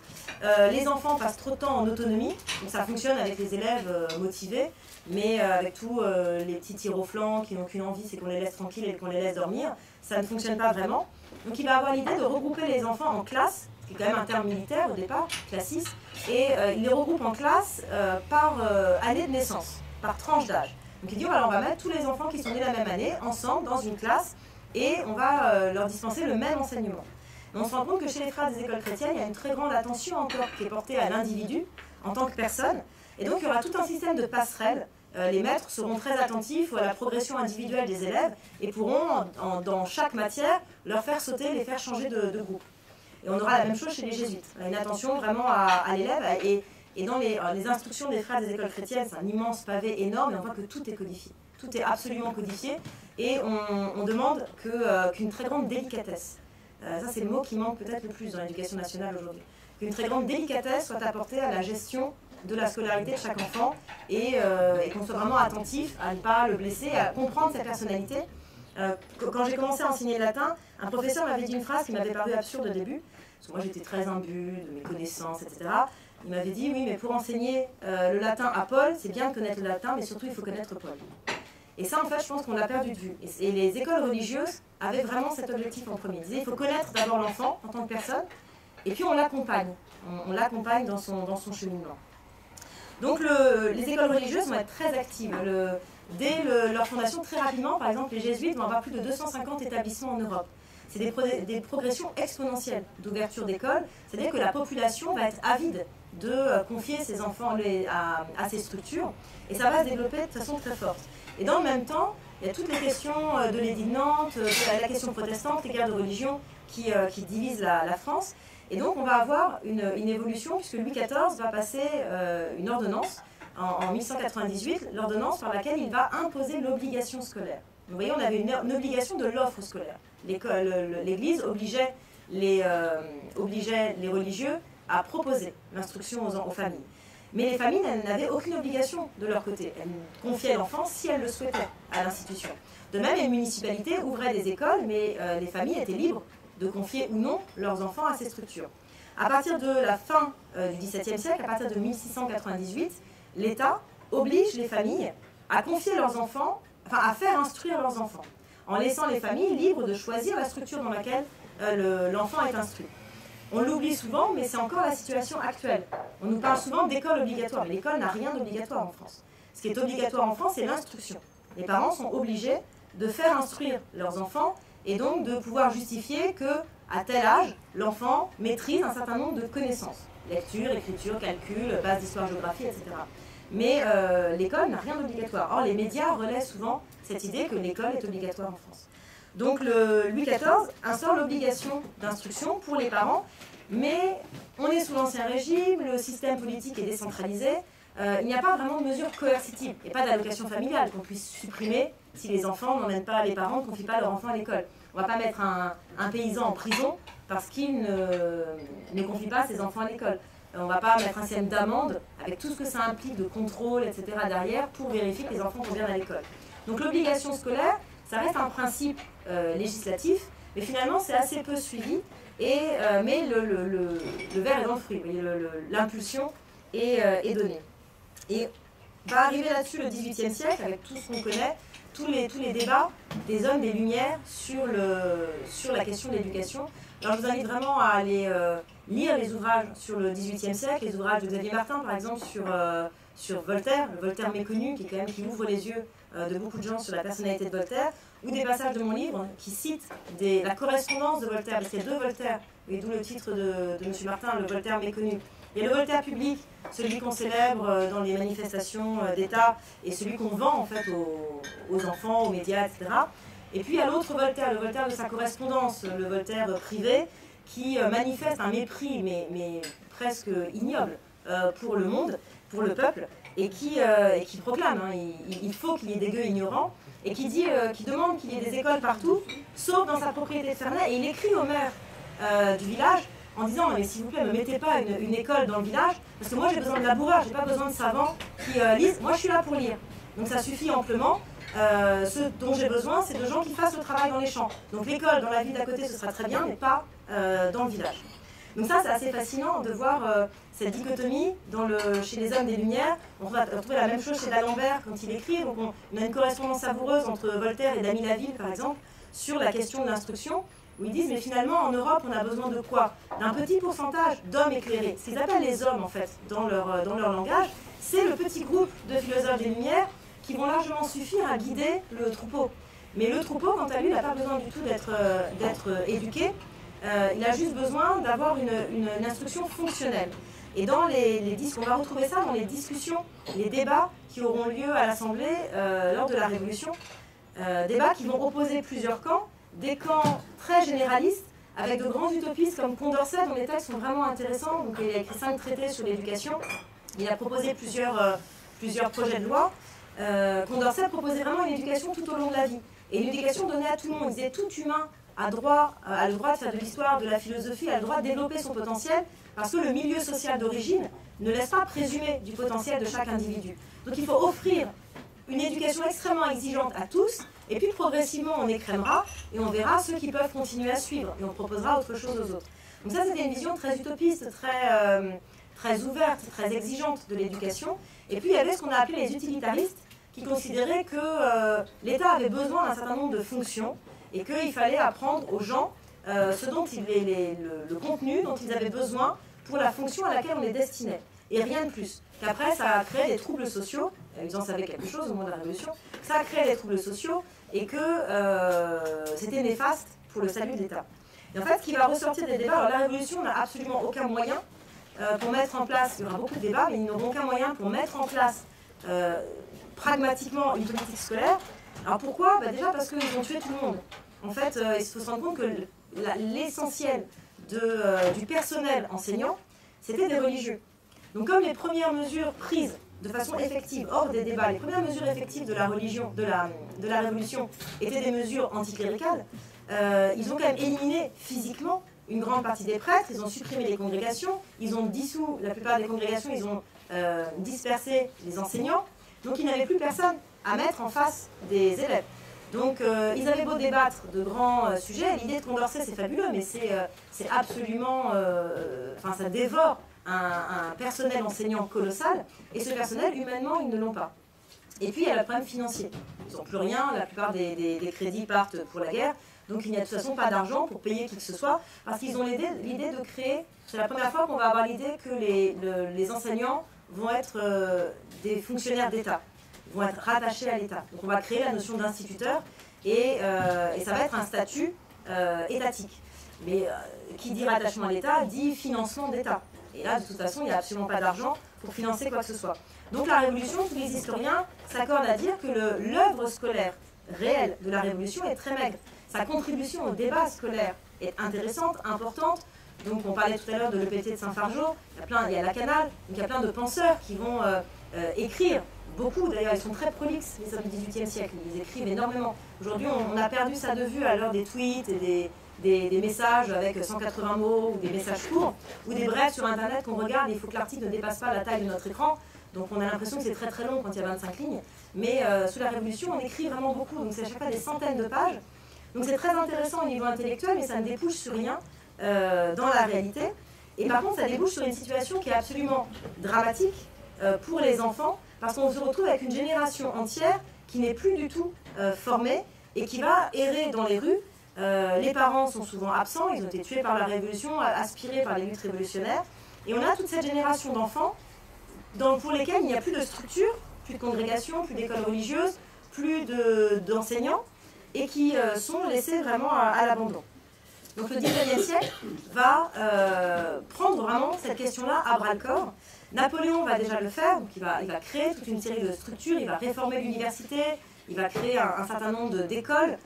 Les enfants passent trop de temps en autonomie, donc ça fonctionne avec les élèves motivés, mais avec tous les petits tirs au flanc qui n'ont qu'une envie, c'est qu'on les laisse tranquilles et qu'on les laisse dormir, ça ne fonctionne pas vraiment. Donc il va avoir l'idée de regrouper les enfants en classes, ce qui est quand même un terme militaire au départ, classis, et il les regroupe en classes par année de naissance, par tranche d'âge. Donc il dit, alors on va mettre tous les enfants qui sont nés la même année ensemble dans une classe et on va leur dispenser le même enseignement. Mais on se rend compte que chez les frères des écoles chrétiennes, il y a une très grande attention encore qui est portée à l'individu en tant que personne. Et donc il y aura tout un système de passerelles. Les maîtres seront très attentifs à la progression individuelle des élèves et pourront, dans chaque matière, leur faire sauter, les faire changer de groupe. Et on aura la même chose chez les jésuites. Une attention vraiment à l'élève. Et dans les instructions des frères des écoles chrétiennes, c'est un immense pavé énorme et on voit que tout est codifié. Tout est absolument codifié et on demande qu'une très grande délicatesse. Ça, c'est le mot qui manque peut-être le plus dans l'éducation nationale aujourd'hui. Qu'une très grande délicatesse soit apportée à la gestion de la scolarité de chaque enfant et qu'on soit vraiment attentif à ne pas le blesser, à comprendre sa personnalité. Quand j'ai commencé à enseigner le latin, un professeur m'avait dit une phrase qui m'avait paru absurde au début, parce que moi j'étais très imbue de mes connaissances, etc. Il m'avait dit, oui, mais pour enseigner le latin à Paul, c'est bien de connaître le latin, mais surtout il faut connaître Paul. Et ça, en fait, je pense qu'on l'a perdu de vue. Et les écoles religieuses avaient vraiment cet objectif en premier. Ils disaient, il faut connaître d'abord l'enfant en tant que personne, et puis on l'accompagne. On l'accompagne dans son cheminement. Donc les écoles religieuses vont être très actives. Dès leur fondation, très rapidement, par exemple, les jésuites vont avoir plus de 250 établissements en Europe. C'est des progressions exponentielles d'ouverture d'écoles, c'est-à-dire que la population va être avide de confier ses enfants à ces structures, et ça va se développer de façon très forte. Et dans le même temps, il y a toutes les questions de l'édit de Nantes, la question protestante, les guerres de religion qui divisent la France. Et donc on va avoir une évolution, puisque Louis XIV va passer une ordonnance en 1198, l'ordonnance par laquelle il va imposer l'obligation scolaire. Vous voyez, on avait une obligation de l'offre scolaire. L'Église obligeait les religieux à proposer l'instruction aux familles. Mais les familles n'avaient aucune obligation de leur côté. Elles confiaient l'enfant si elles le souhaitaient à l'institution. De même, les municipalités ouvraient des écoles, mais les familles étaient libres de confier ou non leurs enfants à ces structures. À partir de la fin du XVIIe siècle, à partir de 1698, l'État oblige les familles à confier leurs enfants, enfin à faire instruire leurs enfants, en laissant les familles libres de choisir la structure dans laquelle l'enfant est instruit. On l'oublie souvent, mais c'est encore la situation actuelle. On nous parle souvent d'école obligatoire, mais l'école n'a rien d'obligatoire en France. Ce qui est obligatoire en France, c'est l'instruction. Les parents sont obligés de faire instruire leurs enfants et donc de pouvoir justifier qu'à tel âge, l'enfant maîtrise un certain nombre de connaissances. Lecture, écriture, calcul, base d'histoire, géographie, etc. Mais l'école n'a rien d'obligatoire. Or, les médias relaient souvent cette idée que l'école est obligatoire en France. Donc Louis XIV instaure l'obligation d'instruction pour les parents, mais on est sous l'Ancien Régime, le système politique est décentralisé, il n'y a pas vraiment de mesures coercitives et pas d'allocation familiale qu'on puisse supprimer si les enfants n'emmènent pas les parents, ne confient pas leur enfant à l'école. On ne va pas mettre un paysan en prison parce qu'il ne confie pas ses enfants à l'école. On ne va pas mettre un système d'amende avec tout ce que ça implique de contrôle, etc. derrière pour vérifier que les enfants vont bien à l'école. Donc l'obligation scolaire, ça reste un principe législatif, mais finalement c'est assez peu suivi, mais le verre est dans le fruit, l'impulsion est donnée. Et va arriver là-dessus le XVIIIe siècle, avec tout ce qu'on connaît, tous les débats des hommes des Lumières sur la question de l'éducation. Alors je vous invite vraiment à aller lire les ouvrages sur le XVIIIe siècle, les ouvrages de Xavier Martin par exemple sur Voltaire, le Voltaire méconnu qui ouvre les yeux de beaucoup de gens sur la personnalité de Voltaire, ou des passages de mon livre qui citent la correspondance de Voltaire, parce qu'il y a deux Voltaires, et d'où le titre de M. Martin, le Voltaire méconnu. Il y a le Voltaire public, celui qu'on célèbre dans les manifestations d'État, et celui qu'on vend en fait aux enfants, aux médias, etc. Et puis il y a l'autre Voltaire, le Voltaire de sa correspondance, le Voltaire privé, qui manifeste un mépris, mais presque ignoble, pour le monde, pour le peuple, et qui proclame, il faut qu'il y ait des gueux ignorants, et qui demande qu'il y ait des écoles partout, sauf dans sa propriété de Ferney, et il écrit au maire du village en disant, mais s'il vous plaît, ne mettez pas une école dans le village, parce que moi j'ai besoin de laboureurs, j'ai pas besoin de savants qui lisent, moi je suis là pour lire. Donc ça suffit amplement, ce dont j'ai besoin, c'est de gens qui fassent le travail dans les champs. Donc l'école dans la ville d'à côté, ce sera très bien, mais pas dans le village. Donc ça, c'est assez fascinant de voir cette dichotomie chez les hommes des Lumières. On va retrouver la même chose chez d'Alembert quand il écrit. Donc on a une correspondance savoureuse entre Voltaire et Damy Laville, par exemple, sur la question de l'instruction, où ils disent, mais finalement, en Europe, on a besoin de quoi? D'un petit pourcentage d'hommes éclairés. Ce qu'ils appellent les hommes, en fait, dans leur langage, c'est le petit groupe de philosophes des Lumières qui vont largement suffire à guider le troupeau. Mais le troupeau, quant à lui, n'a pas besoin du tout d'être éduqué. Il a juste besoin d'avoir une instruction fonctionnelle. Et dans on va retrouver ça dans les discussions, les débats qui auront lieu à l'Assemblée lors de la Révolution. Débats qui vont opposer plusieurs camps, des camps très généralistes, avec de grands utopistes comme Condorcet, dont les textes sont vraiment intéressants. Donc, il a écrit 5 traités sur l'éducation. Il a proposé plusieurs projets de loi. Condorcet proposait vraiment une éducation tout au long de la vie. Et une éducation donnée à tout le monde. Il disait tout humain a le droit de faire de l'histoire, de la philosophie, a le droit de développer son potentiel, parce que le milieu social d'origine ne laisse pas présumer du potentiel de chaque individu. Donc il faut offrir une éducation extrêmement exigeante à tous, et puis progressivement on écrémera, et on verra ceux qui peuvent continuer à suivre, et on proposera autre chose aux autres. Donc ça, c'était une vision très utopiste, très ouverte, très exigeante de l'éducation. Et puis il y avait ce qu'on a appelé les utilitaristes, qui considéraient que l'État avait besoin d'un certain nombre de fonctions, et qu'il fallait apprendre aux gens le contenu dont ils avaient besoin pour la fonction à laquelle on les destinait. Et rien de plus. Qu'après, ça a créé des troubles sociaux, ils en savaient quelque chose au moment de la Révolution, ça a créé des troubles sociaux et que c'était néfaste pour le salut de l'État. Et en fait, ce qui va ressortir des débats, alors la Révolution n'a absolument aucun moyen pour mettre en place, il y aura beaucoup de débats, mais ils n'auront aucun moyen pour mettre en place pragmatiquement une politique scolaire. Alors pourquoi? Déjà parce qu'ils ont tué tout le monde. En fait, il faut se rendre compte que l'essentiel du personnel enseignant, c'était des religieux. Donc comme les premières mesures prises de façon effective, hors des débats, les premières mesures effectives de la religion, de la Révolution, étaient des mesures anticléricales, ils ont quand même éliminé physiquement une grande partie des prêtres, ils ont supprimé les congrégations, ils ont dissous la plupart des congrégations, ils ont dispersé les enseignants, donc ils n'avaient plus personne à mettre en face des élèves. Donc ils avaient beau débattre de grands sujets, l'idée de Condorcet c'est fabuleux, mais c'est absolument, ça dévore un personnel enseignant colossal, et ce personnel, humainement, ils ne l'ont pas. Et puis il y a le problème financier. Ils n'ont plus rien, la plupart des crédits partent pour la guerre, donc il n'y a de toute façon pas d'argent pour payer qui que ce soit, parce qu'ils ont l'idée de créer, c'est la première fois qu'on va avoir l'idée que les enseignants vont être des fonctionnaires d'État, vont être rattachés à l'État. Donc on va créer la notion d'instituteur, et ça va être un statut étatique. Mais qui dit rattachement à l'État dit financement d'État. Et là, de toute façon, il n'y a absolument pas d'argent pour financer quoi que ce soit. Donc la Révolution, tous les historiens s'accordent à dire que l'œuvre scolaire réelle de la Révolution est très maigre. Sa contribution au débat scolaire est intéressante, importante. Donc on parlait tout à l'heure de l'EPT de Saint-Fargeau, il y a la Canale, donc il y a plein de penseurs qui vont écrire beaucoup. D'ailleurs, ils sont très prolixes, les hommes du XVIIIe siècle, ils écrivent énormément. Aujourd'hui, on a perdu ça de vue à l'heure des tweets et des messages avec 180 mots ou des messages courts ou des brefs sur Internet qu'on regarde et il faut que l'article ne dépasse pas la taille de notre écran. Donc on a l'impression que c'est très très long quand il y a 25 lignes. Mais sous la Révolution, on écrit vraiment beaucoup. Donc c'est à chaque fois des centaines de pages. Donc c'est très intéressant au niveau intellectuel, mais ça ne débouche sur rien dans la réalité. Et par contre, ça débouche sur une situation qui est absolument dramatique pour les enfants, parce qu'on se retrouve avec une génération entière qui n'est plus du tout formée et qui va errer dans les rues. Les parents sont souvent absents, ils ont été tués par la Révolution, aspirés par les luttes révolutionnaires. Et on a toute cette génération d'enfants pour lesquels il n'y a plus de structure, plus de congrégation, plus d'écoles religieuses, plus d'enseignants, et qui sont laissés vraiment à l'abandon. Donc le XIXe siècle va prendre vraiment cette question-là à bras-le-corps. Napoléon va déjà le faire, donc il va créer toute une série de structures, il va réformer l'université, il va créer un certain nombre d'écoles,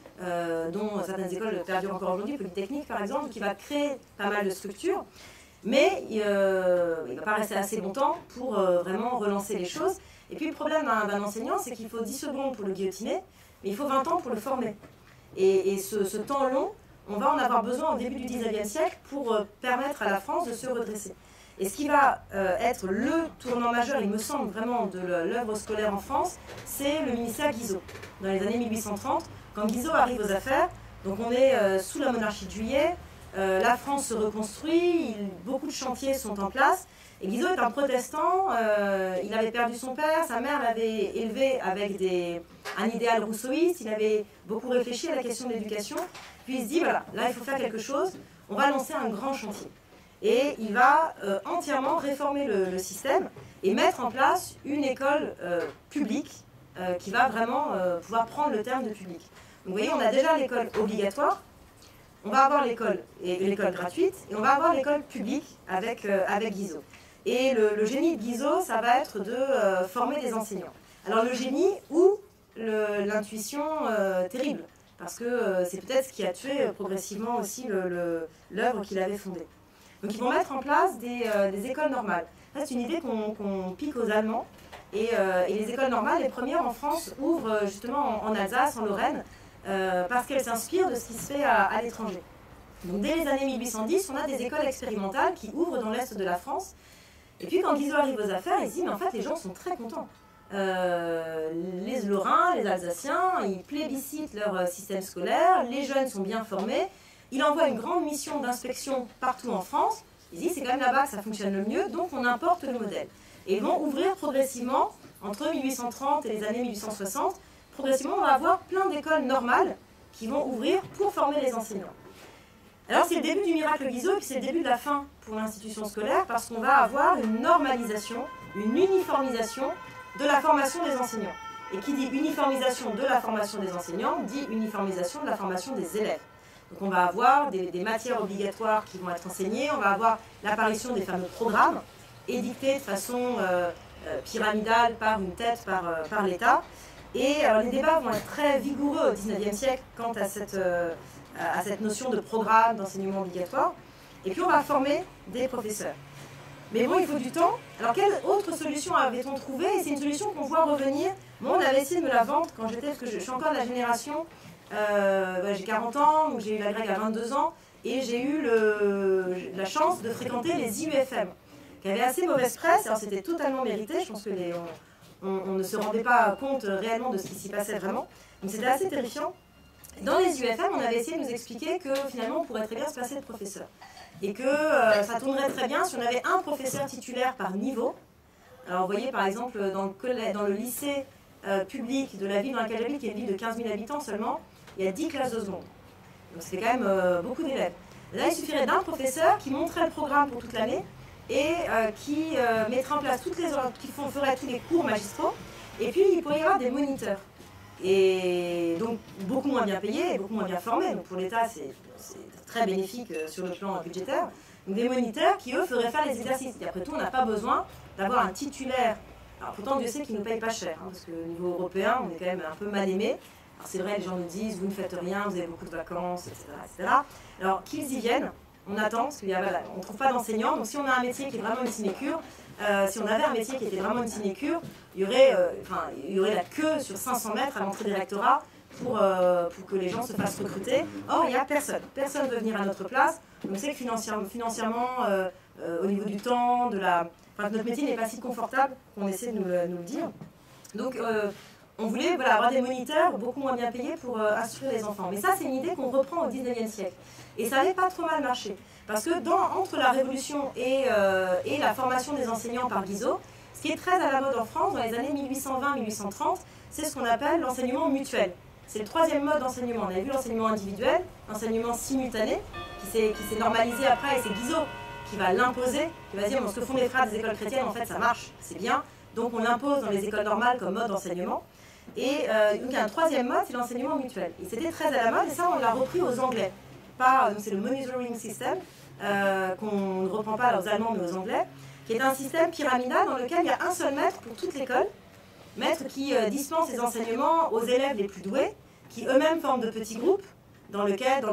dont certaines écoles perdurent encore aujourd'hui, Polytechnique par exemple, qui va créer pas mal de structures, mais il ne va pas rester assez longtemps pour vraiment relancer les choses. Et puis le problème d'un enseignant, c'est qu'il faut 10 secondes pour le guillotiner, mais il faut 20 ans pour le former. Et ce temps long, on va en avoir besoin au début du XIXe siècle pour permettre à la France de se redresser. Et ce qui va être le tournant majeur, il me semble vraiment, de l'œuvre scolaire en France, c'est le ministère Guizot, dans les années 1830, quand Guizot arrive aux affaires. Donc on est sous la monarchie de Juillet, la France se reconstruit, beaucoup de chantiers sont en place. Et Guizot est un protestant, il avait perdu son père, sa mère l'avait élevé avec un idéal rousseauiste, il avait beaucoup réfléchi à la question de l'éducation, puis il se dit, voilà, là il faut faire quelque chose, on va lancer un grand chantier. Et il va entièrement réformer le système et mettre en place une école publique qui va vraiment pouvoir prendre le terme de public. Donc vous voyez, on a déjà l'école obligatoire, on va avoir l'école gratuite et on va avoir l'école publique avec Guizot. Et le génie de Guizot, ça va être de former des enseignants. Alors le génie ou l'intuition terrible, parce que c'est peut-être ce qui a tué progressivement aussi l'œuvre qu'il avait fondée. Donc ils vont mettre en place des écoles normales. C'est une idée qu'on pique aux Allemands. Et les écoles normales, les premières en France, ouvrent justement en Alsace, en Lorraine, parce qu'elles s'inspirent de ce qui se fait à l'étranger. Donc dès les années 1810, on a des écoles expérimentales qui ouvrent dans l'Est de la France. Et puis quand Guizot arrive aux affaires, il se dit, mais en fait les gens sont très contents. Les Lorrains, les Alsaciens, ils plébiscitent leur système scolaire, les jeunes sont bien formés. Il envoie une grande mission d'inspection partout en France. Il dit, c'est quand même là-bas que ça fonctionne le mieux, donc on importe le modèle. Et ils vont ouvrir progressivement, entre 1830 et les années 1860, progressivement on va avoir plein d'écoles normales qui vont ouvrir pour former les enseignants. Alors c'est le début du miracle Guizot, et puis c'est le début de la fin pour l'institution scolaire, parce qu'on va avoir une normalisation, une uniformisation de la formation des enseignants. Et qui dit uniformisation de la formation des enseignants, dit uniformisation de la formation des élèves. Donc on va avoir des matières obligatoires qui vont être enseignées, on va avoir l'apparition des fameux programmes, édictés de façon pyramidale par une tête, par l'État. Et alors, les débats vont être très vigoureux au XIXe siècle quant à cette notion de programme, d'enseignement obligatoire. Et puis on va former des professeurs. Mais bon, il faut du temps. Alors quelle autre solution avait-on trouvé? Et c'est une solution qu'on voit revenir. Moi, on avait essayé de me la vendre quand parce que je suis encore de la génération, j'ai 40 ans, donc j'ai eu la grecque à 22 ans, et j'ai eu la chance de fréquenter les IUFM, qui avaient assez mauvaise presse. Alors c'était totalement mérité, je pense que on ne se rendait pas compte réellement de ce qui s'y passait vraiment. Donc c'était assez terrifiant. Dans les IUFM, on avait essayé de nous expliquer que finalement on pourrait très bien se passer de professeur. Et que ça tournerait très bien si on avait un professeur titulaire par niveau. Alors vous voyez par exemple dans le lycée public de la ville dans laquelle j'habite, qui est une ville de 15 000 habitants seulement, il y a 10 classes de seconde. Donc c'est quand même beaucoup d'élèves. Là il suffirait d'un professeur qui montrait le programme pour toute l'année et qui mettrait en place ferait tous les cours magistraux. Et puis il pourrait y avoir des moniteurs. Et donc beaucoup moins bien payés et beaucoup moins bien formés. Donc pour l'État c'est très bénéfique sur le plan budgétaire. Donc des moniteurs qui eux feraient faire les exercices. Et après tout on n'a pas besoin d'avoir un titulaire. Alors pourtant Dieu sait qu'ils ne nous payent pas cher, hein, parce qu'au niveau européen on est quand même un peu mal aimé. Alors c'est vrai, les gens nous disent vous ne faites rien, vous avez beaucoup de vacances, etc. etc. Alors qu'ils y viennent, on attend, parce qu'on ne trouve pas d'enseignants. Donc si on a un métier qui est vraiment une sinécure, si on avait un métier qui était vraiment une sinécure, il y aurait la queue sur 500 mètres à l'entrée des rectorats pour que les gens se fassent recruter. Or, il n'y a personne. Personne ne veut venir à notre place. Donc, c'est que financièrement, au niveau du temps, notre métier n'est pas si confortable qu'on essaie de nous le dire. Donc, on voulait avoir des moniteurs beaucoup moins bien payés pour instruire les enfants. Mais ça, c'est une idée qu'on reprend au XIXe siècle. Et ça n'avait pas trop mal marché. Parce que entre la Révolution et la formation des enseignants par Guizot, ce qui est très à la mode en France, dans les années 1820-1830, c'est ce qu'on appelle l'enseignement mutuel. C'est le troisième mode d'enseignement. On avait vu l'enseignement individuel, l'enseignement simultané, qui s'est normalisé après, et c'est Guizot qui va l'imposer, qui va dire, ce que font les frères des écoles chrétiennes, en fait, ça marche, c'est bien. Donc on l'impose dans les écoles normales comme mode d'enseignement. Et donc il y a un troisième mode, c'est l'enseignement mutuel. Et c'était très à la mode, et ça, on l'a repris aux Anglais. C'est le monitoring system, qu'on ne reprend pas aux Allemands, mais aux Anglais, qui est un système pyramidal dans lequel il y a un seul maître pour toute l'école, maître qui dispense les enseignements aux élèves les plus doués, qui eux-mêmes forment de petits groupes dans lesquels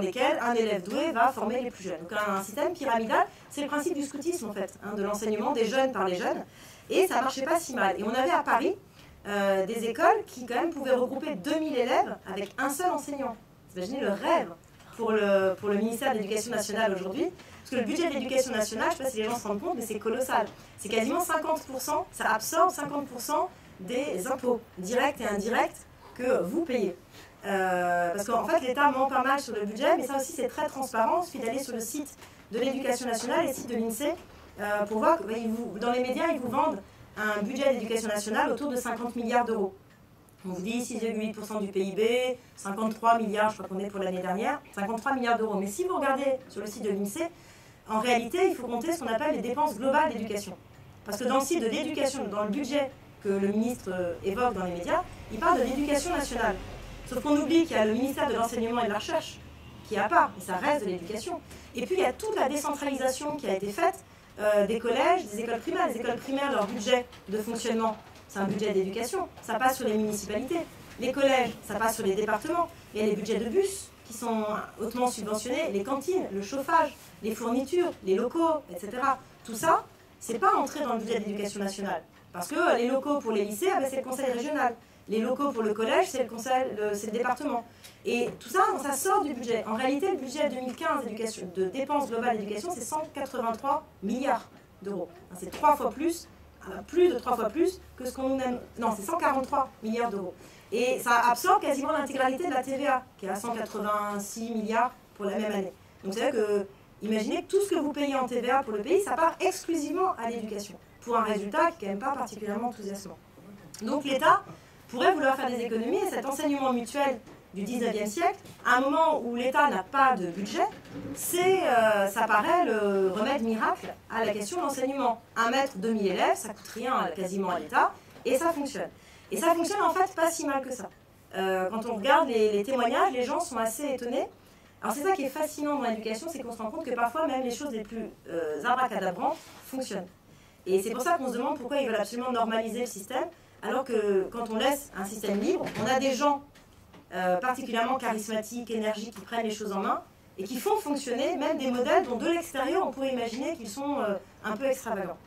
un élève doué va former les plus jeunes. Donc un système pyramidal, c'est le principe du scoutisme en fait, de l'enseignement des jeunes par les jeunes, et ça ne marchait pas si mal. Et on avait à Paris des écoles qui quand même pouvaient regrouper 2000 élèves avec un seul enseignant. Vous imaginez le rêve. pour le ministère de l'Éducation nationale aujourd'hui. Parce que le budget de l'Éducation nationale, je ne sais pas si les gens se rendent compte, mais c'est colossal. C'est quasiment 50%, ça absorbe 50% des impôts directs et indirects que vous payez. Parce qu'en fait, l'État ment pas mal sur le budget, mais ça aussi c'est très transparent. Il suffit d'aller sur le site de l'Éducation nationale et le site de l'INSEE pour voir que dans les médias, ils vous vendent un budget d'éducation nationale autour de 50 milliards d'euros. On vous dit 6,8% du PIB, 53 milliards, je crois qu'on est pour l'année dernière, 53 milliards d'euros. Mais si vous regardez sur le site de l'INSEE, en réalité, il faut compter ce qu'on appelle les dépenses globales d'éducation. Parce que dans le site de l'éducation, dans le budget que le ministre évoque dans les médias, il parle de l'éducation nationale. Sauf qu'on oublie qu'il y a le ministère de l'Enseignement et de la Recherche, qui est à part, et ça reste de l'éducation. Et puis il y a toute la décentralisation qui a été faite des collèges, des écoles primaires. Les écoles primaires, leur budget de fonctionnement, c'est un budget d'éducation. Ça passe sur les municipalités. Les collèges, ça passe sur les départements. Il y a les budgets de bus qui sont hautement subventionnés, les cantines, le chauffage, les fournitures, les locaux, etc. Tout ça, c'est pas entré dans le budget de l'éducation nationale. Parce que les locaux pour les lycées, c'est le conseil régional. Les locaux pour le collège, c'est le département. Et tout ça, ça sort du budget. En réalité, le budget 2015 de dépenses globales d'éducation, c'est 183 milliards d'euros. C'est 3 fois plus de 3 fois plus que ce qu'on nous donne. Non, c'est 143 milliards d'euros. Et ça absorbe quasiment l'intégralité de la TVA, qui est à 186 milliards pour la même année. Donc c'est vrai que, imaginez que tout ce que vous payez en TVA pour le pays, ça part exclusivement à l'éducation, pour un résultat qui n'est quand même pas particulièrement enthousiasmant. Donc l'État pourrait vouloir faire des économies, et cet enseignement mutuel du 19e siècle, à un moment où l'État n'a pas de budget, ça paraît le remède miracle à la question de l'enseignement. 1 maître, 2000 élèves, ça coûte rien quasiment à l'État, et ça fonctionne. Et ça fonctionne en fait pas si mal que ça. Quand on regarde les témoignages, les gens sont assez étonnés. Alors c'est ça qui est fascinant dans l'éducation, c'est qu'on se rend compte que parfois même les choses les plus abracadabrantes fonctionnent. Et c'est pour ça qu'on se demande pourquoi ils veulent absolument normaliser le système, alors que quand on laisse un système libre, on a des gens particulièrement charismatiques, énergiques, qui prennent les choses en main et qui font fonctionner même des modèles dont de l'extérieur on pourrait imaginer qu'ils sont un peu extravagants.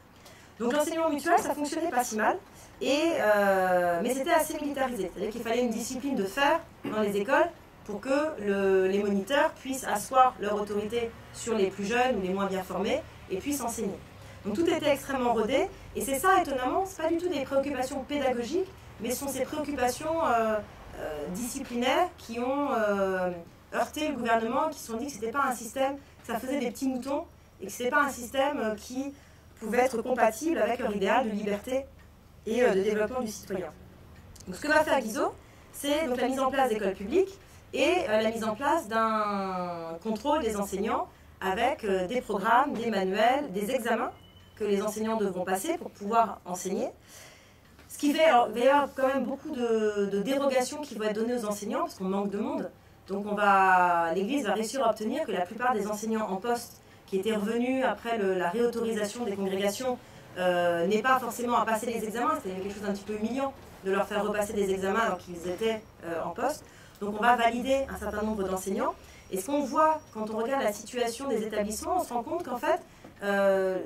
Donc l'enseignement mutuel, ça fonctionnait pas si mal, mais c'était assez militarisé. C'est-à-dire qu'il fallait une discipline de fer dans les écoles pour que les moniteurs puissent asseoir leur autorité sur les plus jeunes ou les moins bien formés et puissent enseigner. Donc tout était extrêmement rodé, et c'est ça, étonnamment, ce n'est pas du tout des préoccupations pédagogiques, mais ce sont ces préoccupations disciplinaires qui ont heurté le gouvernement, qui se sont dit que ce n'était pas un système, que ça faisait des petits moutons, et que ce n'était pas un système qui pouvait être compatible avec leur idéal de liberté et de développement du citoyen. Donc ce que va faire Guizot, c'est donc la mise en place d'écoles publiques et la mise en place d'un contrôle des enseignants avec des programmes, des manuels, des examens que les enseignants devront passer pour pouvoir enseigner. Ce qui fait, alors, il va y avoir quand même beaucoup de dérogations qui vont être données aux enseignants parce qu'on manque de monde. Donc l'Église va réussir à obtenir que la plupart des enseignants en poste qui étaient revenus après la réautorisation des congrégations n'aient pas forcément à passer les examens. C'était quelque chose d'un petit peu humiliant de leur faire repasser des examens alors qu'ils étaient en poste. Donc on va valider un certain nombre d'enseignants. Et ce qu'on voit quand on regarde la situation des établissements, on se rend compte qu'en fait,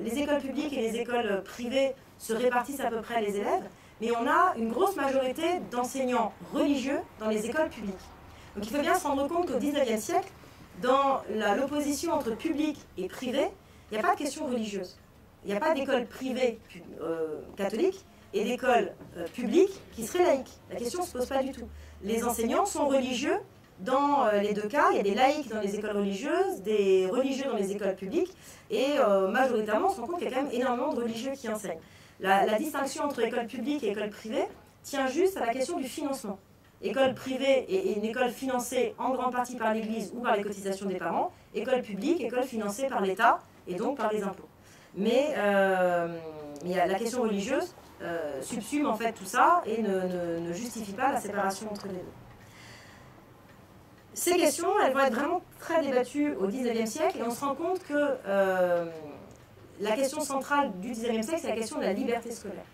les écoles publiques et les écoles privées se répartissent à peu près les élèves, mais on a une grosse majorité d'enseignants religieux dans les écoles publiques. Donc il faut bien se rendre compte qu'au XIXe siècle, dans l'opposition entre public et privé, il n'y a pas de question religieuse. Il n'y a pas d'école privée catholique et d'école publique qui serait laïque. La question ne se pose pas du tout. Les enseignants sont religieux dans les deux cas. Il y a des laïcs dans les écoles religieuses, des religieux dans les écoles publiques, et majoritairement on se rend compte qu'il y a quand même énormément de religieux qui enseignent. La distinction entre école publique et école privée tient juste à la question du financement. École privée et une école financée en grande partie par l'Église ou par les cotisations des parents, école publique, école financée par l'État et donc par les impôts. Mais la question religieuse subsume en fait tout ça et ne justifie pas la séparation entre les deux. Ces questions, elles vont être vraiment très débattues au XIXe siècle, et on se rend compte que la question centrale du XIXe siècle, c'est la question de la liberté scolaire.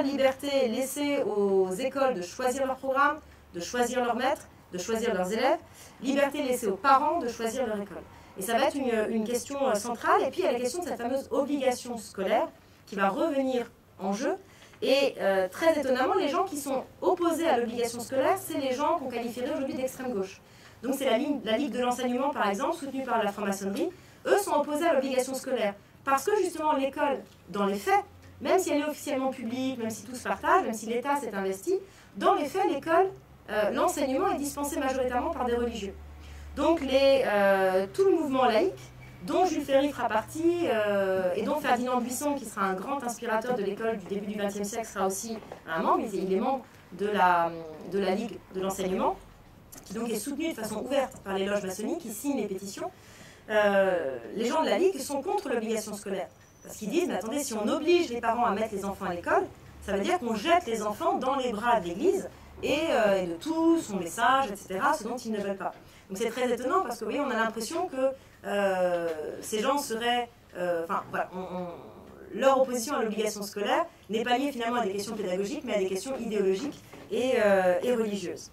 Liberté laissée aux écoles de choisir leur programme, de choisir leurs maîtres, de choisir leurs élèves, liberté laissée aux parents de choisir leur école. Et ça va être une question centrale, et puis il y a la question de cette fameuse obligation scolaire qui va revenir en jeu. Et très étonnamment, les gens qui sont opposés à l'obligation scolaire, c'est les gens qu'on qualifierait aujourd'hui d'extrême gauche. donc c'est la Ligue de l'enseignement par exemple, soutenue par la franc-maçonnerie, eux sont opposés à l'obligation scolaire. Parce que justement l'école, dans les faits, même si elle est officiellement publique, même si tout se partage, même si l'État s'est investi, dans les faits, l'école, l'enseignement est dispensé majoritairement par des religieux. Donc tout le mouvement laïque, dont Jules Ferry fera partie, et dont Ferdinand Buisson, qui sera un grand inspirateur de l'école du début du XXe siècle, sera aussi un membre, il est membre de la Ligue de l'enseignement, qui donc est soutenue de façon ouverte par les loges maçonniques, qui signent les pétitions. Les gens de la Ligue sont contre l'obligation scolaire. Parce qu'ils disent, mais attendez, si on oblige les parents à mettre les enfants à l'école, ça veut dire qu'on jette les enfants dans les bras de l'Église et de tout son message, etc., ce dont ils ne veulent pas. Donc c'est très étonnant parce que, vous voyez, on a l'impression que ces gens seraient... leur opposition à l'obligation scolaire n'est pas liée finalement à des questions pédagogiques, mais à des questions idéologiques et religieuses.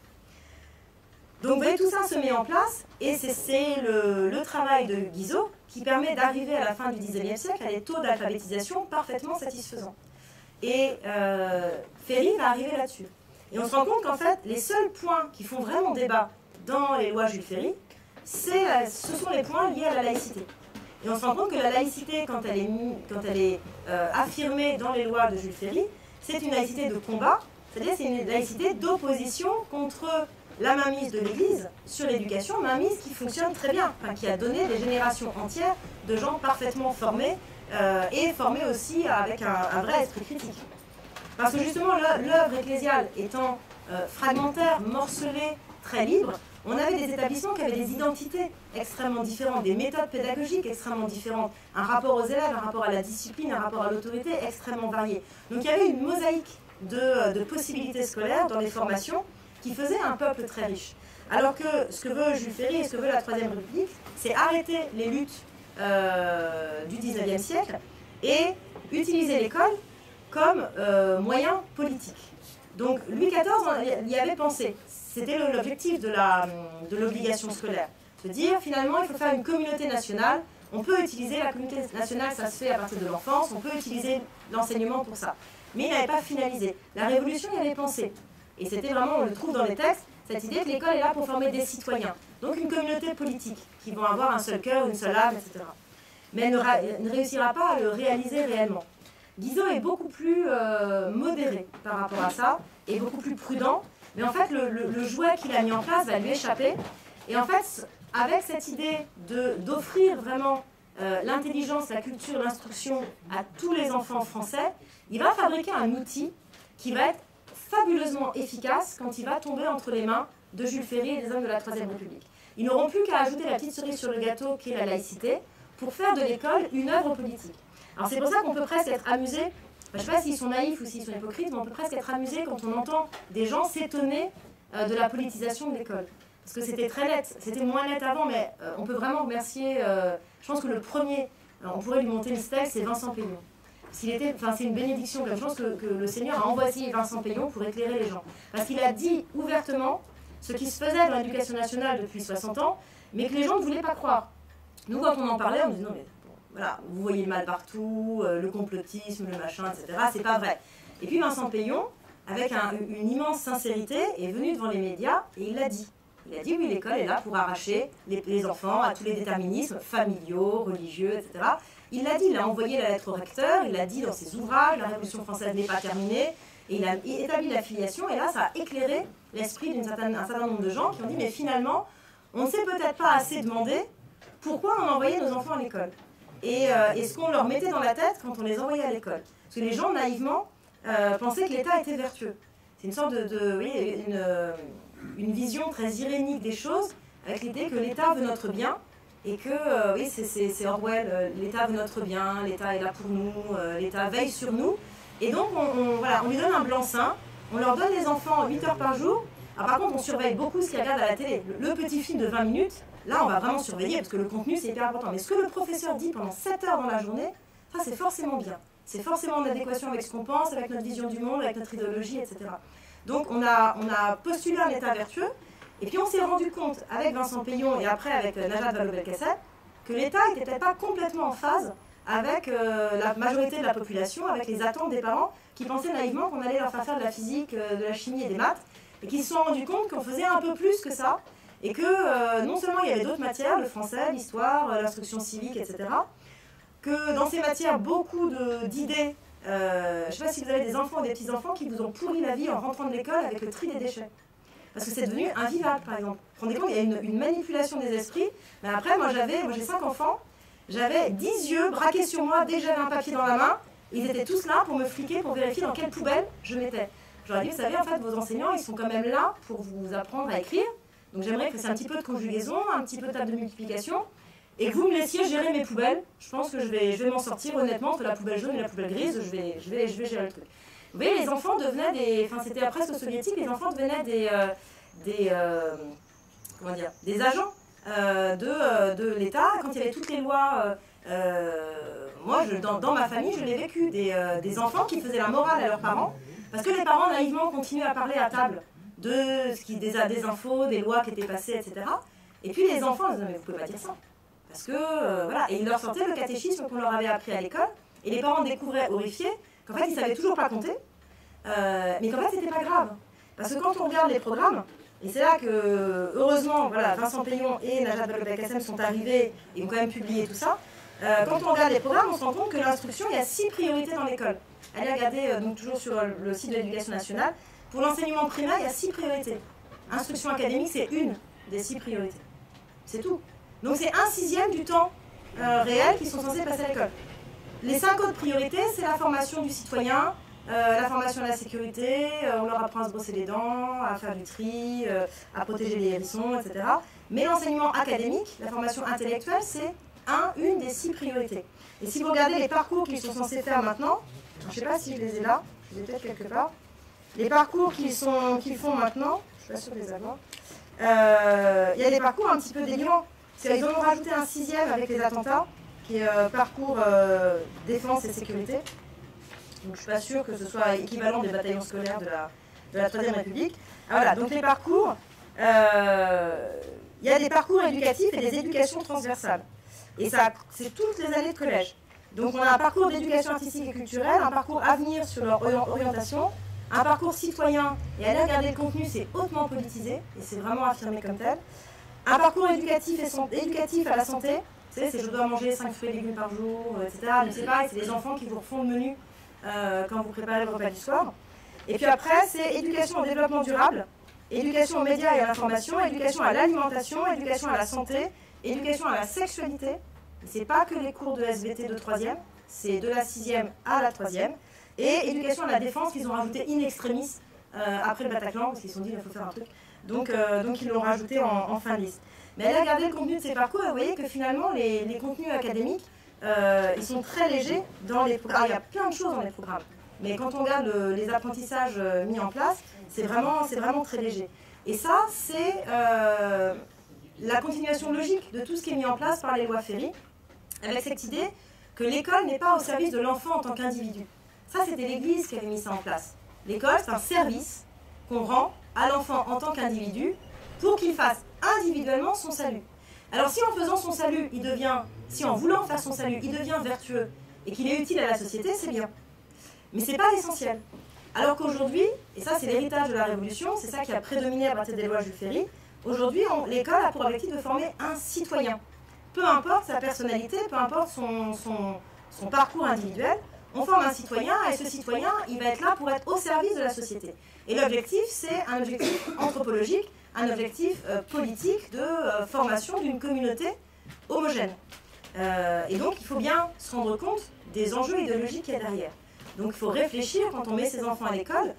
Donc vous voyez, tout ça se met en place, et c'est le travail de Guizot qui permet d'arriver à la fin du XIXe siècle à des taux d'alphabétisation parfaitement satisfaisants. Et Ferry va arriver là-dessus. Et on se rend compte qu'en fait, les seuls points qui font vraiment débat dans les lois Jules Ferry, ce sont les points liés à la laïcité. Et on se rend compte que la laïcité, quand elle est affirmée dans les lois de Jules Ferry, c'est une laïcité de combat, c'est-à-dire c'est une laïcité d'opposition contre la mainmise de l'Église sur l'éducation, mainmise qui fonctionne très bien, qui a donné des générations entières de gens parfaitement formés et formés aussi avec un vrai esprit critique. Parce que justement, l'œuvre ecclésiale étant fragmentaire, morcelée, très libre, on avait des établissements qui avaient des identités extrêmement différentes, des méthodes pédagogiques extrêmement différentes, un rapport aux élèves, un rapport à la discipline, un rapport à l'autorité extrêmement varié. Donc il y avait une mosaïque de possibilités scolaires dans les formations qui faisait un peuple très riche. Alors que ce que veut Jules Ferry et ce que veut la Troisième République, c'est arrêter les luttes du XIXe siècle et utiliser l'école comme moyen politique. Donc Louis XIV y avait pensé. C'était l'objectif de l'obligation scolaire. Se dire, finalement, il faut faire une communauté nationale. On peut utiliser la communauté nationale, ça se fait à partir de l'enfance. On peut utiliser l'enseignement pour ça. Mais il n'avait pas finalisé. La Révolution y avait pensé. Et c'était vraiment, on le trouve dans les textes, cette idée que l'école est là pour former des citoyens. Donc une communauté politique, qui vont avoir un seul cœur, une seule âme, etc. Mais elle ne réussira pas à le réaliser réellement. Guizot est beaucoup plus modéré par rapport à ça, et beaucoup plus prudent. Mais en fait, le jouet qu'il a mis en place va lui échapper. Et en fait, avec cette idée d'offrir vraiment l'intelligence, la culture, l'instruction à tous les enfants français, il va fabriquer un outil qui va être fabuleusement efficace quand il va tomber entre les mains de Jules Ferry et des hommes de la Troisième République. Ils n'auront plus qu'à ajouter la petite cerise sur le gâteau qui est la laïcité pour faire de l'école une œuvre politique. Alors c'est pour ça qu'on peut presque être amusé, je ne sais pas s'ils sont naïfs ou s'ils sont hypocrites, mais on peut presque être amusé quand on entend des gens s'étonner de la politisation de l'école. Parce que c'était très net, c'était moins net avant, mais on peut vraiment remercier, je pense que le premier, on pourrait lui monter une stèle, c'est Vincent Peillon. C'est une bénédiction, je pense que le Seigneur a envoyé Vincent Peillon pour éclairer les gens. Parce qu'il a dit ouvertement ce qui se faisait dans l'éducation nationale depuis 60 ans, mais que les gens ne voulaient pas croire. Nous, quand on en parlait, on disait non mais bon, voilà, vous voyez le mal partout, le complotisme, le machin, etc. C'est pas vrai. Et puis Vincent Peillon, avec une immense sincérité, est venu devant les médias et il l'a dit. Il a dit oui, l'école est là pour arracher les enfants à tous les déterminismes familiaux, religieux, etc. Il l'a dit, il a envoyé la lettre au recteur, il l'a dit dans ses ouvrages, la Révolution française n'est pas terminée, et il a établi la filiation, et là ça a éclairé l'esprit d'un certain nombre de gens qui ont dit mais finalement, on ne s'est peut-être pas assez demandé pourquoi on envoyait nos enfants à l'école. Et ce qu'on leur mettait dans la tête quand on les envoyait à l'école. Parce que les gens, naïvement, pensaient que l'État était vertueux. C'est une sorte une vision très irénique des choses, avec l'idée que l'État veut notre bien, et que, oui, c'est Orwell, l'État veut notre bien, l'État est là pour nous, l'État veille sur nous. Et donc, on lui donne un blanc-seing, on leur donne les enfants 8 heures par jour. Alors, par contre, on surveille beaucoup ce qu'ils regardent à la télé. Le petit film de 20 minutes, là, on va vraiment surveiller, parce que le contenu, c'est hyper important. Mais ce que le professeur dit pendant 7 heures dans la journée, ça, c'est forcément bien. C'est forcément en adéquation avec ce qu'on pense, avec notre vision du monde, avec notre idéologie, etc. Donc, on a postulé un État vertueux. Et puis on s'est rendu compte, avec Vincent Peillon et après avec Najat Vallaud-Belkacem, que l'État n'était peut-être pas complètement en phase avec la majorité de la population, avec les attentes des parents qui pensaient naïvement qu'on allait leur faire de la physique, de la chimie et des maths, et qui se sont rendus compte qu'on faisait un peu plus que ça, et que non seulement il y avait d'autres matières, le français, l'histoire, l'instruction civique, etc., que dans ces matières, beaucoup d'idées, je ne sais pas si vous avez des enfants ou des petits-enfants qui vous ont pourri la vie en rentrant de l'école avec le tri des déchets. Parce que c'est devenu invivable, par exemple. Vous vous rendez compte, il y a une manipulation des esprits. Mais après, moi j'ai 5 enfants, j'avais 10 yeux braqués sur moi dès que j'avais un papier dans la main. Ils étaient tous là pour me fliquer, pour vérifier dans quelle poubelle je mettais. J'aurais dit, vous savez, en fait, vos enseignants, ils sont quand même là pour vous apprendre à écrire. Donc j'aimerais que c'est un petit peu de conjugaison, un petit peu de table de multiplication, et que vous me laissiez gérer mes poubelles. Je pense que je vais m'en sortir honnêtement entre la poubelle jaune et la poubelle grise. Je vais gérer le truc. Vous voyez, les enfants devenaient des... Enfin, c'était presque soviétique, les enfants devenaient des agents de l'État. Quand il y avait toutes les lois... moi, dans ma famille, je l'ai vécu. Des enfants qui faisaient la morale à leurs parents, parce que les parents, naïvement, continuaient à parler à table des infos, des lois qui étaient passées, etc. Et puis les enfants, ils disaient, mais vous ne pouvez pas dire ça. Parce que, voilà, et ils leur sortaient le catéchisme qu'on leur avait appris à l'école, et les parents découvraient, horrifiés, qu'en fait, ils ne savaient toujours pas compter, mais qu'en fait, c'était pas grave. Parce que quand on regarde les programmes, et c'est là que, heureusement, voilà, Vincent Payon et Najat Vallaud-Belkacem sont arrivés et ont quand même publié tout ça. Quand on regarde les programmes, on se rend compte que l'instruction, il y a 6 priorités dans l'école. Allez regarder, donc toujours sur le site de l'Éducation nationale, pour l'enseignement primaire, il y a 6 priorités. Instruction académique, c'est une des 6 priorités. C'est tout. Donc c'est 1/6 du temps réel qui sont censés passer à l'école. Les 5 autres priorités, c'est la formation du citoyen, la formation à la sécurité, on leur apprend à se brosser les dents, à faire du tri, à protéger les hérissons, etc. Mais l'enseignement académique, la formation intellectuelle, c'est une des 6 priorités. Et si vous regardez les parcours qu'ils sont censés faire maintenant, je ne sais pas si je les ai là, je les ai peut-être quelque part, les parcours qu'ils font maintenant, je ne suis pas sûre de les avoir, il y a des parcours un petit peu délirants. Ils en ont rajouté un 6e avec les attentats, qui est parcours défense et sécurité. Donc je ne suis pas sûre que ce soit équivalent des bataillons scolaires de la 3e République. Ah, voilà, donc les parcours, il y a des parcours éducatifs et des éducations transversales. Et ça, c'est toutes les années de collège. Donc on a un parcours d'éducation artistique et culturelle, un parcours avenir sur leur orientation, un parcours citoyen, et allez regarder le contenu, c'est hautement politisé, et c'est vraiment affirmé comme tel. Un parcours éducatif à la santé, vous savez, c'est je dois manger 5 fruits et légumes par jour, etc. Mais c'est pareil, c'est les enfants qui vous refont le menu quand vous préparez le repas du soir. Et puis après, c'est éducation au développement durable, éducation aux médias et à l'information, éducation à l'alimentation, éducation à la santé, éducation à la sexualité. C'est pas que les cours de SVT de 3e, c'est de la 6e à la 3e. Et éducation à la défense qu'ils ont rajouté in extremis après le Bataclan, parce qu'ils se sont dit qu'il faut faire un truc. Donc ils l'ont rajouté en fin de liste. Mais allez regarder le contenu de ces parcours et vous voyez que finalement les contenus académiques, ils sont très légers dans les programmes. Il y a plein de choses dans les programmes. Mais quand on regarde les apprentissages mis en place, c'est vraiment très léger. Et ça, c'est la continuation logique de tout ce qui est mis en place par les lois Ferry, avec cette idée que l'école n'est pas au service de l'enfant en tant qu'individu. Ça, c'était l'Église qui avait mis ça en place. L'école, c'est un service qu'on rend à l'enfant en tant qu'individu pour qu'il fasse individuellement son salut. Alors si en faisant son salut, si en voulant faire son salut, il devient vertueux et qu'il est utile à la société, c'est bien. Mais ce n'est pas l'essentiel. Alors qu'aujourd'hui, et ça c'est l'héritage de la Révolution, c'est ça qui a prédominé à partir des lois Jules Ferry, aujourd'hui l'école a pour objectif de former un citoyen. Peu importe sa personnalité, peu importe son parcours individuel, on forme un citoyen et ce citoyen, il va être là pour être au service de la société. Et l'objectif, c'est un objectif anthropologique, un objectif politique de formation d'une communauté homogène. Et donc, il faut bien se rendre compte des enjeux idéologiques qu'il y a derrière. Donc, il faut réfléchir, quand on met ses enfants à l'école,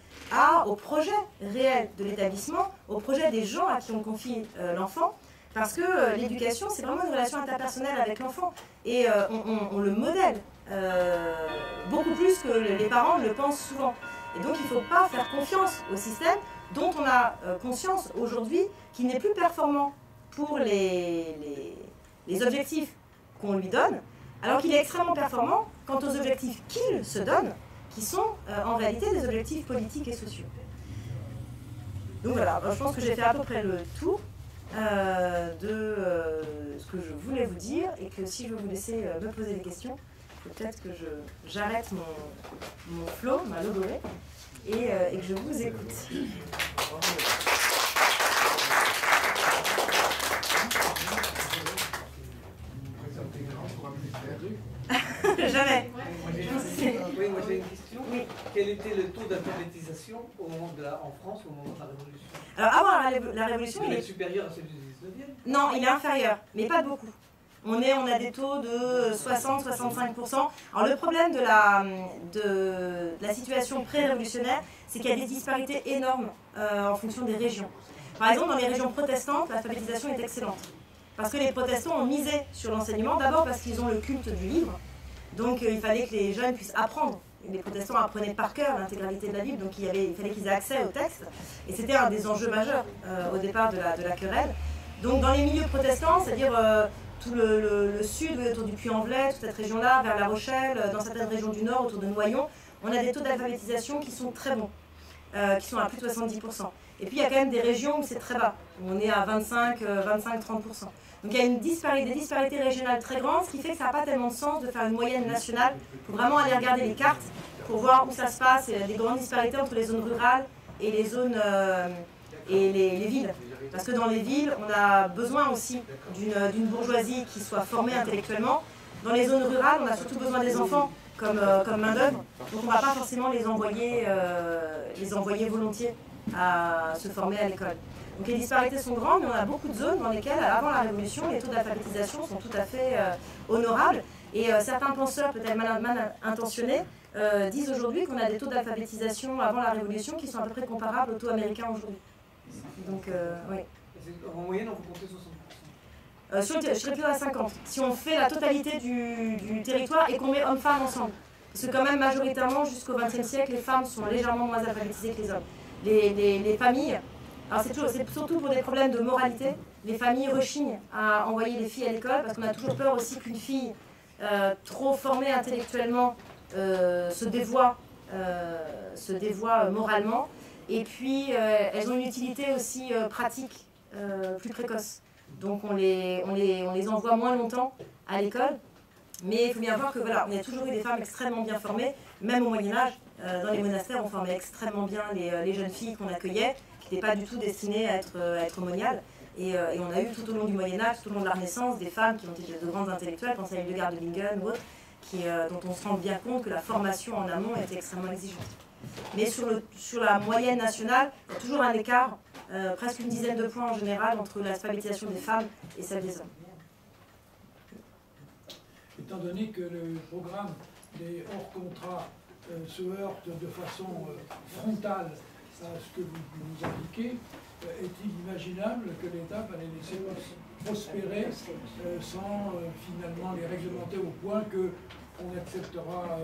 au projet réel de l'établissement, au projet des gens à qui on confie l'enfant, parce que l'éducation, c'est vraiment une relation interpersonnelle avec l'enfant. Et on le modèle beaucoup plus que les parents le pensent souvent. Et donc, il ne faut pas faire confiance au système dont on a conscience aujourd'hui qu'il n'est plus performant pour les objectifs qu'on lui donne, alors qu'il est extrêmement performant quant aux objectifs qu'il se donne, qui sont en réalité des objectifs politiques et sociaux. Donc voilà, je pense que j'ai fait à peu près le tour de ce que je voulais vous dire, et que si je veux vous laisser me poser des questions, peut-être que j'arrête mon flow, ma logorée, et que je vous écoute. quel était le taux d'alphabétisation en France au moment de la Révolution? Alors avant la Révolution, il est supérieur à celui du 19e? Non, il est inférieur, mais pas beaucoup. On a des taux de 60-65%. Alors le problème de la situation pré-révolutionnaire, c'est qu'il y a des disparités énormes en fonction des régions. Par exemple, dans les régions protestantes, l'alphabétisation est excellente. Parce que les protestants ont misé sur l'enseignement, d'abord parce qu'ils ont le culte du livre. Donc il fallait que les jeunes puissent apprendre. Les protestants apprenaient par cœur l'intégralité de la Bible, donc il fallait qu'ils aient accès au texte. Et c'était un des enjeux majeurs au départ de la querelle. Donc dans les milieux protestants, c'est-à-dire tout le sud, autour du Puy-en-Velay, toute cette région-là, vers La Rochelle, dans certaines régions du nord, autour de Noyon, on a des taux d'alphabétisation qui sont très bons, qui sont à plus de 70%. Et puis il y a quand même des régions où c'est très bas, où on est à 25-30%. Donc il y a des disparités régionales très grandes, ce qui fait que ça n'a pas tellement de sens de faire une moyenne nationale. Il faut vraiment aller regarder les cartes pour voir où ça se passe. Il y a des grandes disparités entre les zones rurales et les zones et les villes. Parce que dans les villes, on a besoin aussi d'une bourgeoisie qui soit formée intellectuellement. Dans les zones rurales, on a surtout besoin des enfants comme main-d'œuvre. Donc on ne va pas forcément les envoyer volontiers à se former à l'école. Donc les disparités sont grandes, mais on a beaucoup de zones dans lesquelles, avant la Révolution, les taux d'alphabétisation sont tout à fait honorables. Et certains penseurs, peut-être mal intentionnés, disent aujourd'hui qu'on a des taux d'alphabétisation avant la Révolution qui sont à peu près comparables aux taux américains aujourd'hui. Donc, oui. En moyenne, on peut compter 60%. Je serais plus à 50. Si on fait la totalité du territoire et qu'on met hommes-femmes ensemble. Parce que quand même, majoritairement, jusqu'au XXe siècle, les femmes sont légèrement moins alphabétisées que les hommes. Les familles, alors c'est surtout pour des problèmes de moralité, les familles rechignent à envoyer les filles à l'école parce qu'on a toujours peur aussi qu'une fille trop formée intellectuellement se dévoie moralement. Et puis, elles ont une utilité aussi pratique plus précoce. Donc, on les envoie moins longtemps à l'école. Mais il faut bien voir que voilà, on a toujours eu des femmes extrêmement bien formées, même au Moyen-Âge. Dans les monastères, on formait extrêmement bien les jeunes filles qu'on accueillait, qui n'étaient pas du tout destinées à être moniales. Et on a eu tout au long du Moyen-Âge, tout au long de la Renaissance, des femmes qui ont été de grandes intellectuelles, pensez à Hildegard de Bingen ou autres, dont on se rend bien compte que la formation en amont était extrêmement exigeante. Mais sur la moyenne nationale, il y a toujours un écart, presque une dizaine de points en général, entre l'alphabétisation des femmes et celle des hommes. Étant donné que le programme des hors-contrats se heurte de façon frontale à ce que vous nous indiquez, est-il imaginable que l'État va les laisser prospérer sans finalement les réglementer au point qu'on n'acceptera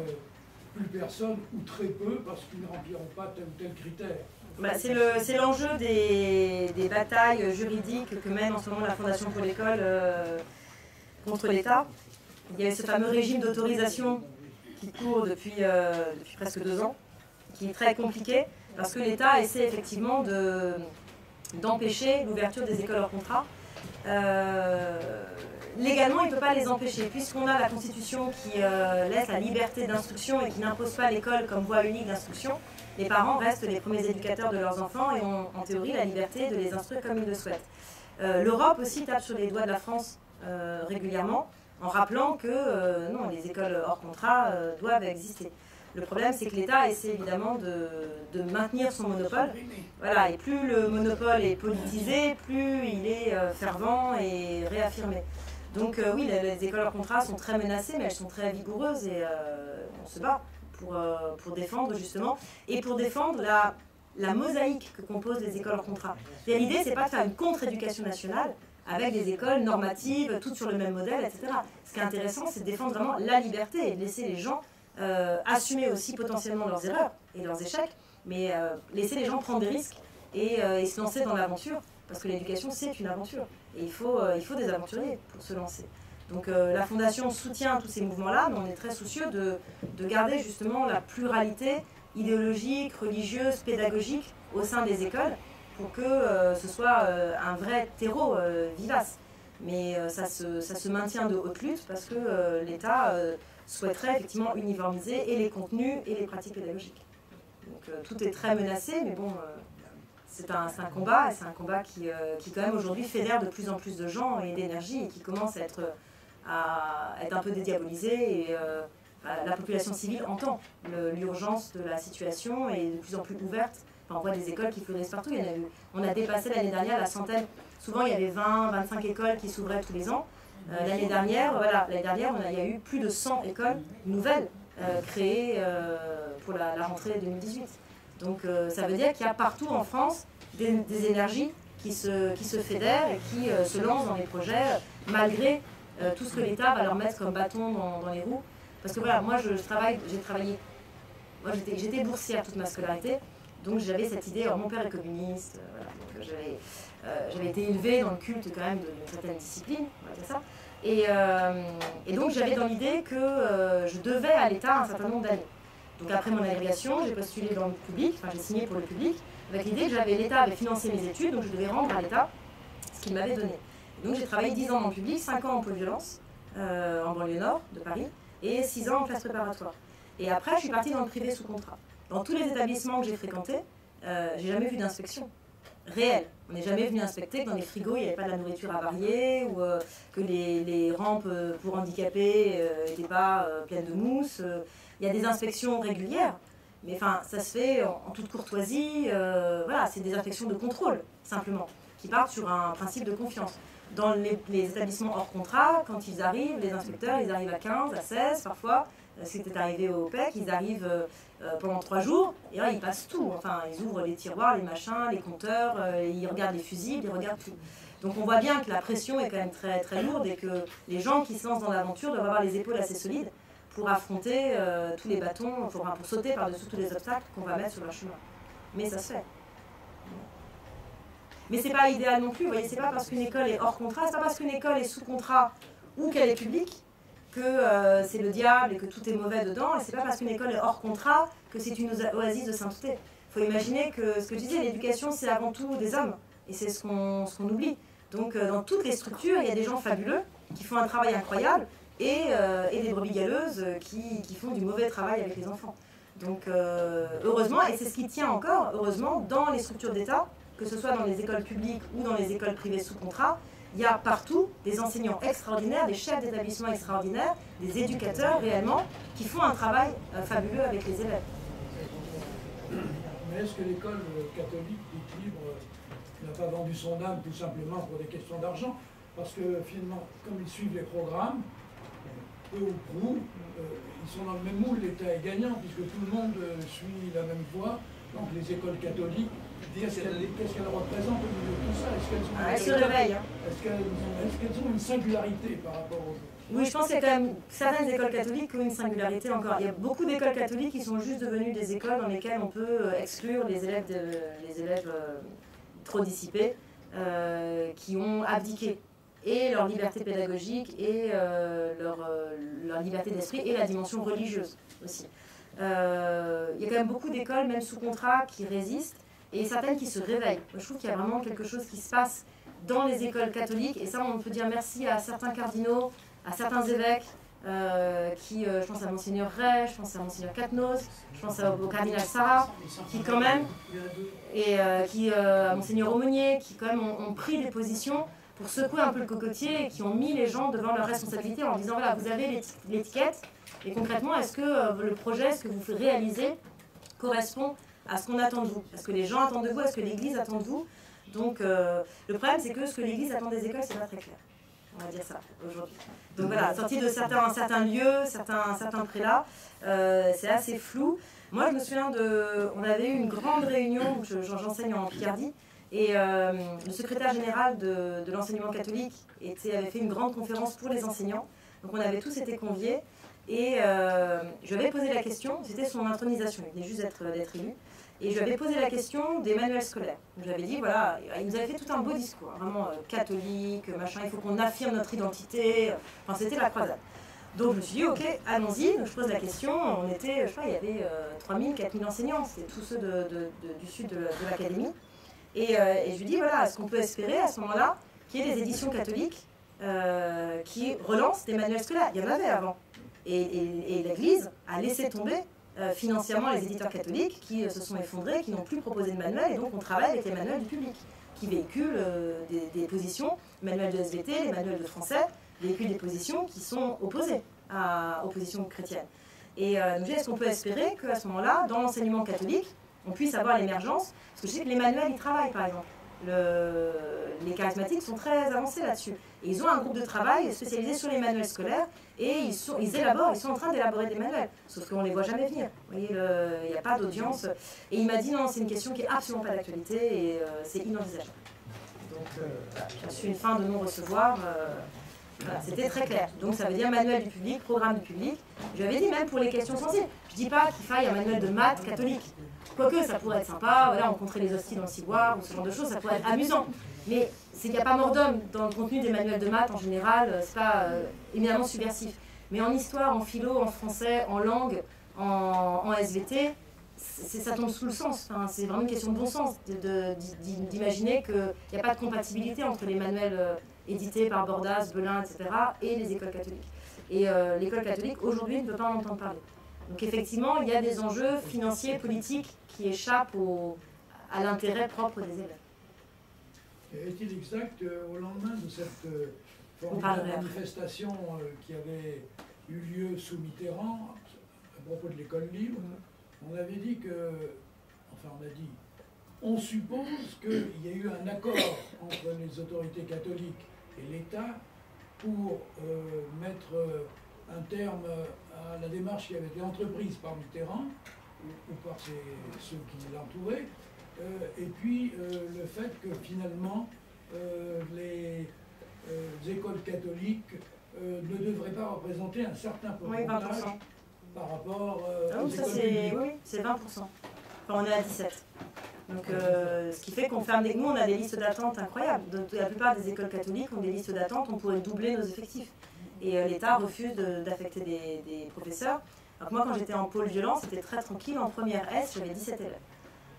plus personne ou très peu parce qu'ils ne rempliront pas tel ou tel critère? C'est l'enjeu des batailles juridiques que mène en ce moment la Fondation pour l'école contre l'État. Il y a ce fameux régime d'autorisation qui court depuis presque 2 ans, qui est très compliqué, parce que l'État essaie effectivement d'empêcher l'ouverture des écoles hors contrat. Légalement, il ne peut pas les empêcher, puisqu'on a la Constitution qui laisse la liberté d'instruction et qui n'impose pas l'école comme voie unique d'instruction. Les parents restent les premiers éducateurs de leurs enfants et ont en théorie la liberté de les instruire comme ils le souhaitent. L'Europe aussi tape sur les doigts de la France régulièrement, en rappelant que non, les écoles hors contrat doivent exister. Le problème, c'est que l'État essaie évidemment de maintenir son monopole. Voilà, et plus le monopole est politisé, plus il est fervent et réaffirmé. Donc oui, les écoles hors contrat sont très menacées, mais elles sont très vigoureuses et on se bat pour défendre justement, et pour défendre la mosaïque que composent les écoles hors contrat. L'idée, c'est pas de faire une contre-éducation nationale, avec des écoles normatives, toutes sur le même modèle, etc. Ce qui est intéressant, c'est de défendre vraiment la liberté et de laisser les gens assumer aussi potentiellement leurs erreurs et leurs échecs, mais laisser les gens prendre des risques et se lancer dans l'aventure, parce que l'éducation, c'est une aventure. Et il faut des aventuriers pour se lancer. Donc la Fondation soutient tous ces mouvements-là, mais on est très soucieux de garder justement la pluralité idéologique, religieuse, pédagogique au sein des écoles, pour que ce soit un vrai terreau vivace. Mais ça se maintient de haute lutte parce que l'État souhaiterait effectivement uniformiser et les contenus et les pratiques pédagogiques. Donc tout est très menacé, mais bon, c'est un combat, et c'est un combat qui quand même aujourd'hui fédère de plus en plus de gens et d'énergie et qui commence à être un peu dédiabolisé et la population civile entend l'urgence de la situation et est de plus en plus ouverte. Enfin, on voit des écoles qui fleurissent partout. On a dépassé l'année dernière la centaine. Souvent, il y avait 20, 25 écoles qui s'ouvraient tous les ans. L'année dernière, il y a eu plus de 100 écoles nouvelles créées pour la rentrée 2018. Donc ça veut dire qu'il y a partout en France des énergies qui se fédèrent et qui se lancent dans des projets malgré tout ce que l'État va leur mettre comme bâton dans les roues. Parce que voilà, moi j'ai travaillé, j'étais boursière toute ma scolarité, donc j'avais cette idée, alors mon père est communiste, voilà, donc j'avais été élevée dans le culte quand même d'une certaine discipline, on va dire ça. Et donc j'avais dans l'idée que je devais à l'État un certain nombre d'années. Donc après mon agrégation, j'ai postulé dans le public, enfin j'ai signé pour le public, avec l'idée que l'État avait financé mes études, donc je devais rendre à l'État ce qu'il m'avait donné. Et donc j'ai travaillé 10 ans dans le public, 5 ans en pôle violence, en banlieue nord de Paris, et 6 ans en classe préparatoire. Et après je suis partie dans le privé sous contrat. Dans tous les établissements que j'ai fréquentés, j'ai jamais vu d'inspection réelle. On n'est jamais venu inspecter que dans les frigos il n'y avait pas de la nourriture avariée ou que les rampes pour handicapés n'étaient pas pleines de mousse. Il y a des inspections régulières, mais enfin ça se fait en toute courtoisie. Voilà, c'est des inspections de contrôle simplement qui partent sur un principe de confiance. Dans les établissements hors contrat, quand ils arrivent, les inspecteurs, ils arrivent à 15, à 16 parfois. C'était arrivé au PEC, ils arrivent pendant 3 jours, et là ils passent tout. Enfin, ils ouvrent les tiroirs, les machins, les compteurs, ils regardent les fusibles, ils regardent tout. Donc on voit bien que la pression est quand même très, très lourde et que les gens qui se lancent dans l'aventure doivent avoir les épaules assez solides pour affronter tous les bâtons, pour sauter par-dessus tous les obstacles qu'on va mettre sur leur chemin. Mais ça se fait. Mais c'est pas idéal non plus, vous voyez, c'est pas parce qu'une école est hors contrat, c'est pas parce qu'une école est sous contrat ou qu'elle est publique que c'est le diable et que tout est mauvais dedans, et c'est pas parce qu'une école est hors contrat que c'est une oasis de sainteté. Il faut imaginer que ce que je disais, l'éducation c'est avant tout des hommes, et c'est ce qu'on oublie. Donc dans toutes les structures, il y a des gens fabuleux qui font un travail incroyable, et des brebis galeuses qui font du mauvais travail avec les enfants. Donc heureusement, et c'est ce qui tient encore, heureusement, dans les structures d'État, que ce soit dans les écoles publiques ou dans les écoles privées sous contrat, il y a partout des enseignants extraordinaires, des chefs d'établissement extraordinaires, des éducateurs réellement, qui font un travail fabuleux avec les élèves. Mais est-ce que l'école catholique dite libre n'a pas vendu son âme tout simplement pour des questions d'argent? Parce que finalement, comme ils suivent les programmes, peu ou prou, ils sont dans le même moule, l'État est gagnant, puisque tout le monde suit la même voie. Donc les écoles catholiques, qu'est-ce qu'elles représentent au niveau de tout ça? Elles se réveillent. Est-ce qu'elles ont une singularité par rapport aux autres? Oui, je pense qu'il y a quand même certaines écoles catholiques qui ont une singularité encore. Il y a beaucoup d'écoles catholiques qui sont juste devenues des écoles dans lesquelles on peut exclure les élèves trop dissipés, qui ont abdiqué et leur liberté pédagogique et leur liberté d'esprit et la dimension religieuse aussi. Il y a quand même beaucoup d'écoles, même sous contrat, qui résistent et certaines qui se réveillent. Moi, je trouve qu'il y a vraiment quelque chose qui se passe dans les écoles catholiques, et ça on peut dire merci à certains cardinaux, à certains évêques, je pense à Monseigneur Ray, je pense à Monseigneur Catnos, je pense au cardinal Sarah, qui quand même, et à Monseigneur Aumonier, qui quand même ont pris des positions pour secouer un peu le cocotier et qui ont mis les gens devant leurs responsabilités en disant voilà, vous avez l'étiquette, et concrètement, est-ce que le projet, ce que vous réalisez, correspond à ce qu'on attend de vous? Est-ce que les gens attendent de vous? Est-ce que l'Église attend de vous? Donc le problème, c'est que ce que l'Église attend des écoles, c'est pas très clair. On va dire ça aujourd'hui. Donc voilà, sorti de certains lieux, certains prélats, c'est assez flou. Moi, je me souviens on avait eu une grande réunion, j'enseigne en Picardie, et le secrétaire général de l'enseignement catholique avait fait une grande conférence pour les enseignants. Donc on avait tous été conviés, et je lui avais posé la question, c'était son intronisation, il venait juste d'être élu. Et je lui avais posé la question des manuels scolaires. Je lui avais dit, voilà, il nous avait fait tout un beau discours, vraiment catholique, machin, il faut qu'on affirme notre identité. Enfin, c'était la croisade. Donc je me suis dit, ok, allons-y. Donc je pose la question. On était, je crois, il y avait 3000, 4000 enseignants. C'était tous ceux du sud de l'académie. Et je lui dis, voilà, est-ce qu'on peut espérer à ce moment-là qu'il y ait des éditions catholiques qui relancent des manuels scolaires? Il y en avait avant. Et l'Église a laissé tomber financièrement les éditeurs catholiques qui se sont effondrés, qui n'ont plus proposé de manuel, et donc on travaille avec les manuels du public, qui véhiculent des positions, les manuels de SVT, les manuels de français, véhiculent des positions qui sont opposées aux positions chrétiennes. Et donc, est-ce qu'on peut espérer qu'à ce moment-là, dans l'enseignement catholique, on puisse avoir l'émergence? Parce que je sais que les manuels, ils travaillent, par exemple. Les charismatiques sont très avancés là-dessus. Et ils ont un groupe de travail spécialisé sur les manuels scolaires et ils sont en train d'élaborer des manuels. Sauf qu'on ne les voit jamais venir. Vous voyez, il n'y a pas d'audience. Et il m'a dit non, c'est une question qui n'est absolument pas d'actualité et c'est inenvisageable. Donc, j'ai reçu une fin de non-recevoir. Voilà, c'était très clair. Donc ça veut dire manuel du public, programme du public. Je lui avais dit même pour les questions sensibles. Je ne dis pas qu'il faille un manuel de maths catholique. Quoique ça pourrait être sympa, voilà, rencontrer les hosties dans le ciboire, ou ce genre de choses, ça pourrait être amusant. Mais c'est qu'il n'y a pas mort d'homme dans le contenu des manuels de maths en général, c'est pas éminemment subversif. Mais en histoire, en philo, en français, en langue, en SVT, ça tombe sous le sens. Enfin, c'est vraiment une question de bon sens d'imaginer qu'il n'y a pas de compatibilité entre les manuels édités par Bordas, Belin, etc. et les écoles catholiques. Et l'école catholique, aujourd'hui, ne peut pas en entendre parler. Donc effectivement, il y a des enjeux financiers, politiques qui échappent à l'intérêt propre des élèves. Est-il exact au lendemain de cette formidable manifestation qui avait eu lieu sous Mitterrand, à propos de l'école libre, on avait dit que, enfin on suppose qu'il y a eu un accord entre les autorités catholiques et l'État pour mettre un terme à la démarche qui avait été entreprise par Mitterrand ou par ceux qui l'entouraient, et puis le fait que finalement les écoles catholiques ne devraient pas représenter un certain pourcentage par rapport aux écoles publiques. Oui, c'est 20%. Enfin, on est à 17%. Donc, ce qui fait qu'on ferme nous, on a des listes d'attente incroyables. Donc, la plupart des écoles catholiques ont des listes d'attente, on pourrait doubler nos effectifs. Et l'État refuse d'affecter des professeurs. Alors moi, quand j'étais en pôle violence, c'était très tranquille. En première S, j'avais 17 élèves.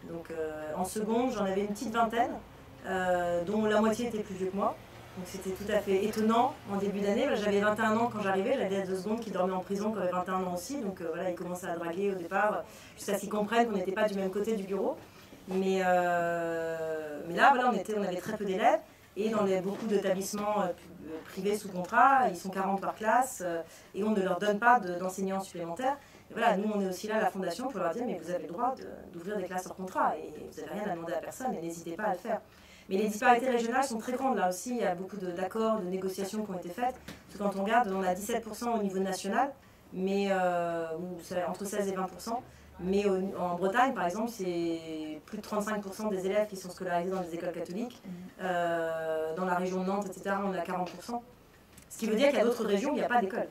Donc en seconde, j'en avais une petite vingtaine, dont la moitié était plus vieux que moi. Donc c'était tout à fait étonnant en début d'année. J'avais 21 ans quand j'arrivais, j'avais deux secondes qui dormaient en prison qui avaient 21 ans aussi. Donc voilà, ils commençaient à draguer au départ, jusqu'à ce qu'ils comprennent qu'on n'était pas du même côté du bureau. Mais là, voilà, on avait très peu d'élèves. Et dans beaucoup d'établissements privés sous contrat, ils sont 40 par classe et on ne leur donne pas d'enseignants supplémentaires. Et voilà, nous, on est aussi là, la Fondation, pour leur dire, mais vous avez le droit d'ouvrir des classes hors contrat et vous n'avez rien à demander à personne et n'hésitez pas à le faire. Mais les disparités régionales sont très grandes. Là aussi, il y a beaucoup d'accords, de négociations qui ont été faites. Parce que quand on regarde, on a 17% au niveau national, mais entre 16 et 20%. Mais en Bretagne, par exemple, c'est plus de 35% des élèves qui sont scolarisés dans des écoles catholiques. Dans la région de Nantes, etc., on est à 40%. Ce qui veut dire qu'il y a d'autres régions où il n'y a pas d'école.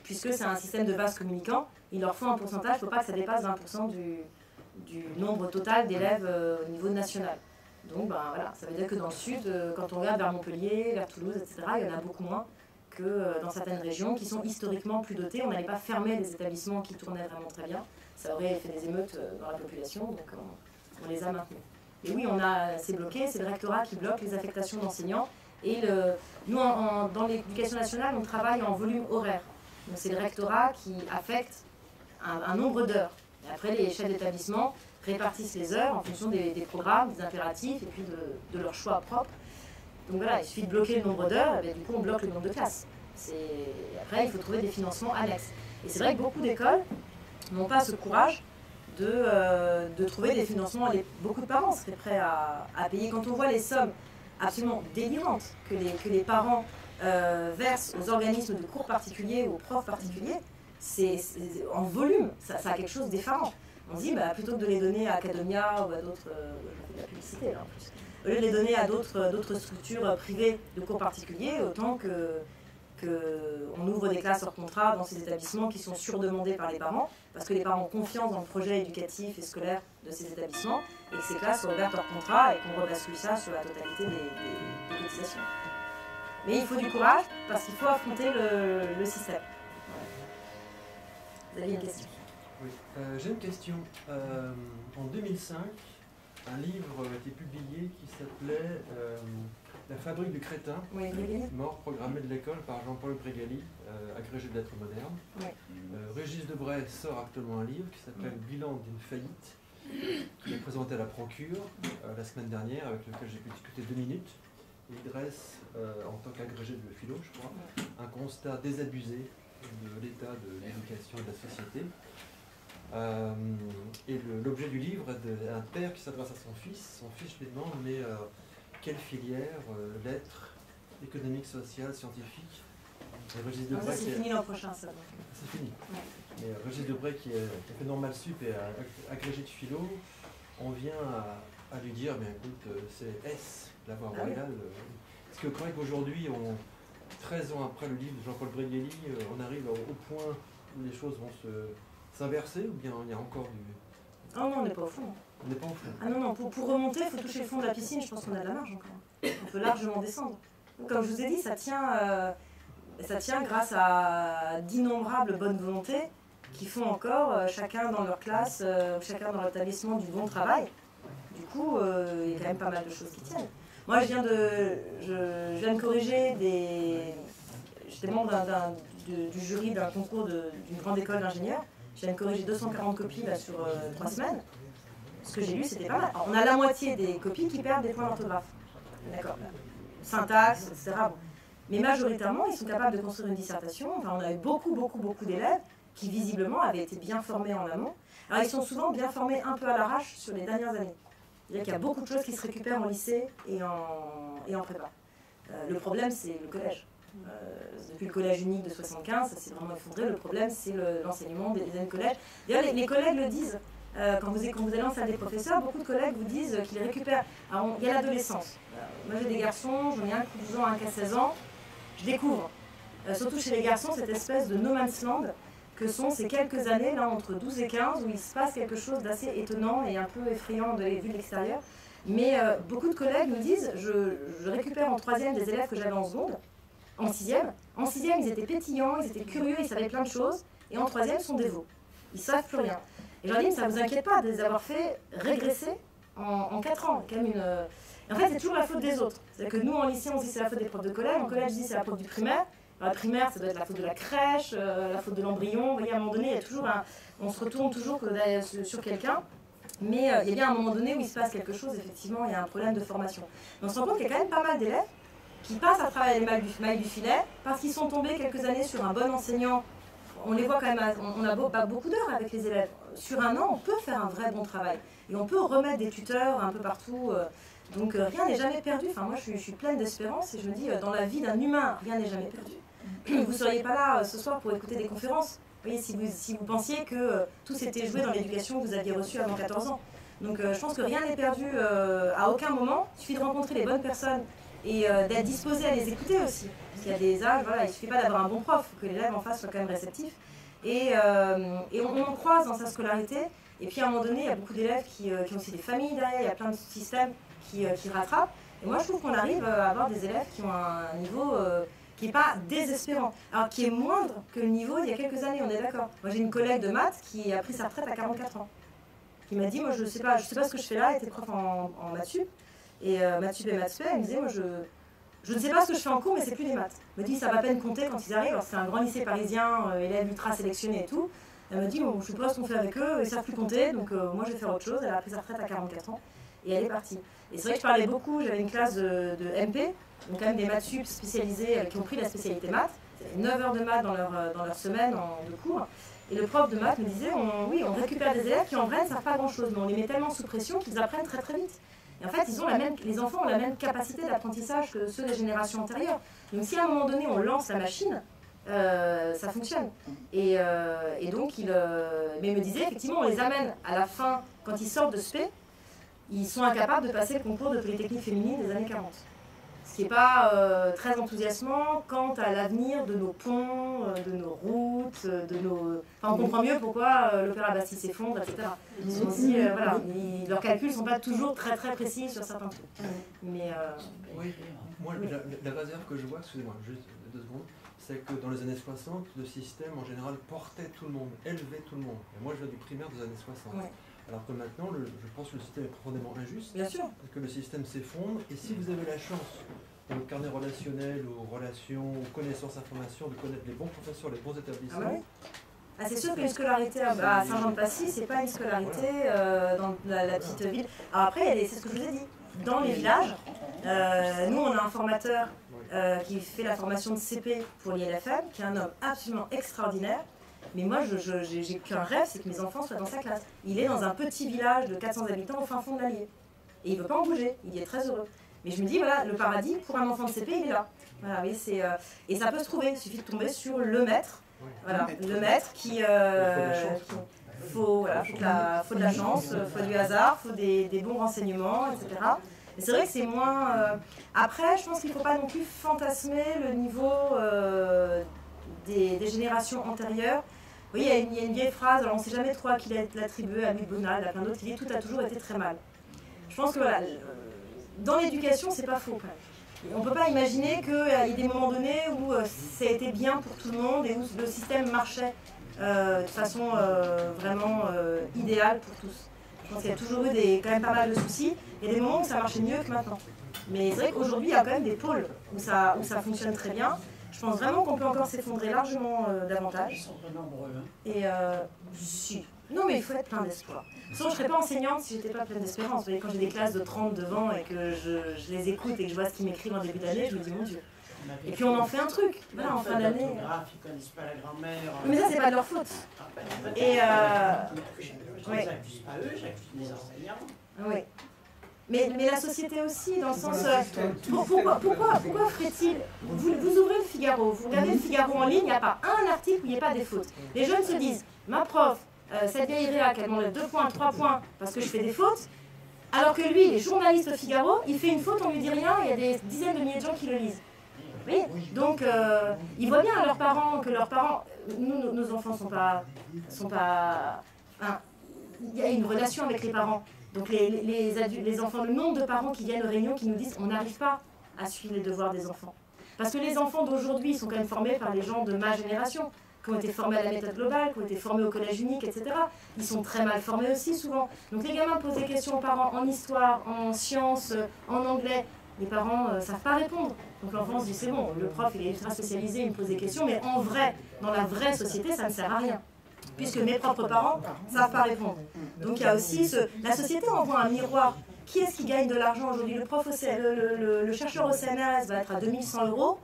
Puisque c'est un système de vases communicants, il leur faut un pourcentage, il ne faut pas que ça dépasse 20% du nombre total d'élèves au niveau national. Donc voilà, ça veut dire que dans le sud, quand on regarde vers Montpellier, vers Toulouse, etc., il y en a beaucoup moins que dans certaines régions qui sont historiquement plus dotées. On n'allait pas fermer les établissements qui tournaient vraiment très bien. Ça aurait fait des émeutes dans la population, donc on les a maintenus. Et oui, c'est bloqué, c'est le rectorat qui bloque les affectations d'enseignants. Et nous, dans l'éducation nationale, on travaille en volume horaire. Donc c'est le rectorat qui affecte un nombre d'heures. Et après, les chefs d'établissement répartissent les heures en fonction des programmes, des impératifs et puis de leur choix propre. Donc voilà, il suffit de bloquer le nombre d'heures, et du coup on bloque le nombre de classes. Après, il faut trouver des financements annexes. Et c'est vrai que beaucoup d'écoles n'ont pas ce courage de trouver des financements. Beaucoup de parents seraient prêts à payer. Quand on voit les sommes absolument délirantes que les parents versent aux organismes de cours particuliers ou aux profs particuliers, en volume, ça a quelque chose d'effarant. On se dit, plutôt que de les donner à Academia ou à d'autres, je fais de la publicité là en plus, au lieu de les donner à d'autres structures privées de cours particuliers, autant qu'on ouvre des classes hors contrat dans ces établissements qui sont surdemandés par les parents, parce que les parents ont confiance dans le projet éducatif et scolaire de ces établissements, et que ces classes soient ouvertes hors contrat et qu'on rebascule ça sur la totalité des cotisations. Mais il faut du courage, parce qu'il faut affronter le système. Vous avez une question? Oui, j'ai une question. En 2005, un livre a été publié qui s'appelait La fabrique du crétin, oui, mort programmée de l'école par Jean-Paul Prégali, agrégé de lettres modernes. Oui. Régis Debray sort actuellement un livre qui s'appelle Bilan d'une faillite, qui est présenté à la Procure la semaine dernière, avec lequel j'ai pu discuter 2 minutes. Il dresse, en tant qu'agrégé de philo, je crois, un constat désabusé de l'état de l'éducation et de la société. Et l'objet du livre est d'un père qui s'adresse à son fils. Son fils lui demande, mais quelle filière, lettres, économique, sociale, scientifique? Régis Debray, ça c'est fini l'an prochain, ça. C'est fini. Ouais. Mais Régis Debray qui a fait normal sup et agrégé de philo, on vient à lui dire, mais écoute, c'est S, la voie royale. Est-ce que vous croyez qu'aujourd'hui, 13 ans après le livre de Jean-Paul Bregueli, on arrive au point où les choses vont s'inverser, ou bien il y a encore du... Oh non, on n'est pas au fond. On n'est pas au fond. Ah non, non, pour remonter, il faut toucher le fond de la piscine, je pense qu'on a de la marge encore. On peut largement descendre. Comme je vous ai dit, ça tient grâce à d'innombrables bonnes volontés qui font encore, chacun dans leur classe, chacun dans leur établissement, du bon travail. Du coup, il y a quand même pas mal de choses qui tiennent. Moi, je viens de corriger j'étais membre du jury d'un concours d'une grande école d'ingénieurs. Je viens de corriger 240 copies là, sur 3 semaines. Ce que j'ai lu, c'était pas mal. Alors, on a la moitié des copies qui perdent des points d'orthographe. D'accord. Syntaxe, etc. Bon. Mais majoritairement, ils sont capables de construire une dissertation. Enfin, on a eu beaucoup d'élèves qui, visiblement, avaient été bien formés en amont. Alors, ils sont souvent bien formés un peu à l'arrache sur les dernières années. C'est-à-dire qu'il y a beaucoup de choses qui se récupèrent en lycée et en prépa. Le problème, c'est le collège. Depuis le collège unique de 75, ça s'est vraiment effondré. Le problème, c'est l'enseignement des années de collège. D'ailleurs, les collègues le disent. Quand vous allez en salle des professeurs, beaucoup de collègues vous disent qu'ils les récupèrent. Alors, il y a l'adolescence. Moi, j'ai des garçons, j'en ai un qui a 12 ans, un qui a 16 ans. Je découvre, surtout chez les garçons, cette espèce de no man's land que sont ces quelques années, là, entre 12 et 15, où il se passe quelque chose d'assez étonnant et un peu effrayant de vue de l'extérieur. Mais beaucoup de collègues me disent, je récupère en 3e des élèves que j'avais en seconde, en 6e. En 6e, ils étaient pétillants, ils étaient curieux, ils savaient plein de choses. Et en 3e, ils sont dévots. Ils ne savent plus rien. Et je leur dis, ça ne vous inquiète pas de les avoir fait régresser en 4 ans. Quand même En fait, c'est toujours la faute des autres. C'est-à-dire que nous, en lycée, on se dit c'est la faute des profs de collège. En collège, je dis c'est la faute du primaire. Alors, la primaire, ça doit être la faute de la crèche, la faute de l'embryon. Vous voyez, à un moment donné, il y a toujours on se retourne toujours sur quelqu'un. Mais il y a bien un moment donné où il se passe quelque chose, effectivement, il y a un problème de formation. Mais on se rend compte qu'il y a quand même pas mal d'élèves qui passent à travers les mailles du filet parce qu'ils sont tombés quelques années sur un bon enseignant. On les voit quand même, on a pas beaucoup d'heures avec les élèves. Sur un an, on peut faire un vrai bon travail. Et on peut remettre des tuteurs un peu partout. Donc rien n'est jamais perdu. Enfin, moi, je suis pleine d'espérance et je me dis, dans la vie d'un humain, rien n'est jamais perdu. Vous ne seriez pas là ce soir pour écouter des conférences. Vous voyez, si vous pensiez que tout s'était joué dans l'éducation que vous aviez reçue avant 14 ans. Donc je pense que rien n'est perdu à aucun moment. Il suffit de rencontrer les bonnes personnes et d'être disposé à les écouter aussi. Parce qu'il y a des âges, voilà, il ne suffit pas d'avoir un bon prof, il faut que l'élève en face soit quand même réceptif. Et on croise dans sa scolarité. Et puis à un moment donné, il y a beaucoup d'élèves qui ont aussi des familles derrière, il y a plein de systèmes qui rattrapent. Et moi, je trouve qu'on arrive à avoir des élèves qui ont un niveau qui n'est pas désespérant. Alors, qui est moindre que le niveau il y a quelques années, on est d'accord. Moi, j'ai une collègue de maths qui a pris sa retraite à 44 ans. Qui m'a dit, moi, je sais pas ce que je fais là, elle était prof en maths sup. Et maths sup et maths spé, elle me disait, moi, je ne sais pas ce que je fais en cours, mais c'est plus des maths. Elle me dit, ça va à peine compter quand ils arrivent. Alors, c'est un grand lycée parisien, élèves ultra sélectionnés et tout. Elle me dit, bon, je ne sais pas ce qu'on fait avec eux, ils ne savent plus compter, donc moi, je vais faire autre chose. Elle a pris sa retraite à 44 ans et elle est partie. Et c'est vrai que je parlais beaucoup, j'avais une classe de MP, donc quand même des maths sup spécialisés qui ont pris la spécialité maths. C'était 9 heures de maths dans leur semaine de cours. Et le prof de maths me disait, on récupère des élèves qui en vrai ne savent pas grand-chose, mais on les met tellement sous pression qu'ils apprennent très très vite. Et en fait, les enfants ont la même capacité d'apprentissage que ceux des générations antérieures. Donc si à un moment donné on lance la machine, ça fonctionne. Et donc, mais il me disait, effectivement, on les amène à la fin, quand ils sortent de spé, ils sont incapables de passer le concours de Polytechnique féminine des années 40. Ce qui n'est pas très enthousiasmant quant à l'avenir de nos ponts, de nos routes, Enfin, on comprend mieux pourquoi l'Opéra Bastille s'effondre, etc. Aussi, voilà, leurs calculs ne sont pas toujours très très précis sur certains trucs. Mais, oui, moi, la réserve que je vois, excusez-moi, juste 2 secondes, c'est que dans les années 60, le système en général portait tout le monde, élevait tout le monde. Et moi, je viens du primaire des années 60. Ouais. Alors que maintenant, je pense que le système est profondément injuste. Bien sûr. Parce que le système s'effondre. Et si vous avez la chance, dans le carnet relationnel, aux relations, aux connaissances, informations, de connaître les bons professeurs, les bons établissements. Ah, c'est sûr qu'une scolarité à Saint-Jean-de-Passy, c'est pas une scolarité dans la petite ville. Alors après, c'est ce que je vous ai dit. dans les villages. Nous, on a un formateur qui fait la formation de CP pour l'ILFM, qui est un homme absolument extraordinaire. Mais moi, j'ai qu'un rêve, c'est que mes enfants soient dans sa classe. Il est dans un petit village de 400 habitants au fin fond de l'Allier. Et il ne veut pas en bouger, il est très heureux. Mais je me dis, voilà, le paradis, pour un enfant de CP, il est là. Voilà, oui, et ça peut se trouver, il suffit de tomber sur le maître. Voilà, le maître qui... faut de la chance, il faut du hasard, il faut des bons renseignements, etc. Et c'est vrai que c'est moins... Après, je pense qu'il ne faut pas non plus fantasmer le niveau des générations antérieures. Vous voyez, il y a une vieille phrase, alors on ne sait jamais trop à qui l'attribuer, à Louis Bonnat, à plein d'autres, il dit « tout a toujours été très mal ». Je pense que voilà, dans l'éducation, c'est pas faux quand même. On ne peut pas imaginer qu'il y ait des moments donnés où ça a été bien pour tout le monde et où le système marchait de façon vraiment idéale pour tous. Je pense qu'il y a toujours eu quand même pas mal de soucis. Il y a des moments où ça marchait mieux que maintenant. Mais c'est vrai qu'aujourd'hui, il y a quand même des pôles où ça fonctionne très bien. Je pense vraiment qu'on peut encore s'effondrer largement davantage. Ils sont très nombreux. Hein. Et si. Non, mais il faut être plein d'espoir. Sinon, je ne serais pas enseignante si je n'étais pas pleine d'espérance. Vous voyez, quand j'ai des classes de 30 devant et que je les écoute et que je vois ce qu'ils m'écrivent en début d'année, je me dis, mon Dieu. Et puis on en fait un truc. Voilà, en fin d'année. Ils ne connaissent pas la grand-mère. Mais ça, c'est pas de leur faute. Et je n'accuse pas eux, j'accuse les enseignants. Oui. Mais la société aussi, dans le sens... pourquoi ferait-il... Vous ouvrez le Figaro, vous regardez le Figaro en ligne, il n'y a pas un article où il n'y a pas des fautes. Les jeunes se disent, ma prof, cette vieille réac, elle demande 2 points, 3 points, parce que je fais des fautes, alors que lui, il est journaliste au Figaro, il fait une faute, on lui dit rien, il y a des dizaines de milliers de gens qui le lisent. Oui. Donc, ils voient bien à leurs parents que leurs parents... nos enfants sont pas il y a une relation avec les parents. Donc les enfants, le nombre de parents qui viennent aux réunions qui nous disent on n'arrive pas à suivre les devoirs des enfants. Parce que les enfants d'aujourd'hui sont quand même formés par les gens de ma génération, qui ont été formés à la méthode globale, qui ont été formés au collège unique, etc. Ils sont très mal formés aussi souvent. Donc les gamins posent des questions aux parents en histoire, en sciences, en anglais. Les parents ne savent pas répondre. Donc l'enfant se dit c'est bon, le prof il est ultra spécialisé, il me pose des questions, mais en vrai, dans la vraie société, ça ne sert à rien. Puisque mes propres parents ne savent pas répondre. Donc il y a aussi la société envoie un miroir. Qui est-ce qui gagne de l'argent aujourd'hui? Le chercheur au CNRS va être à 2100 €.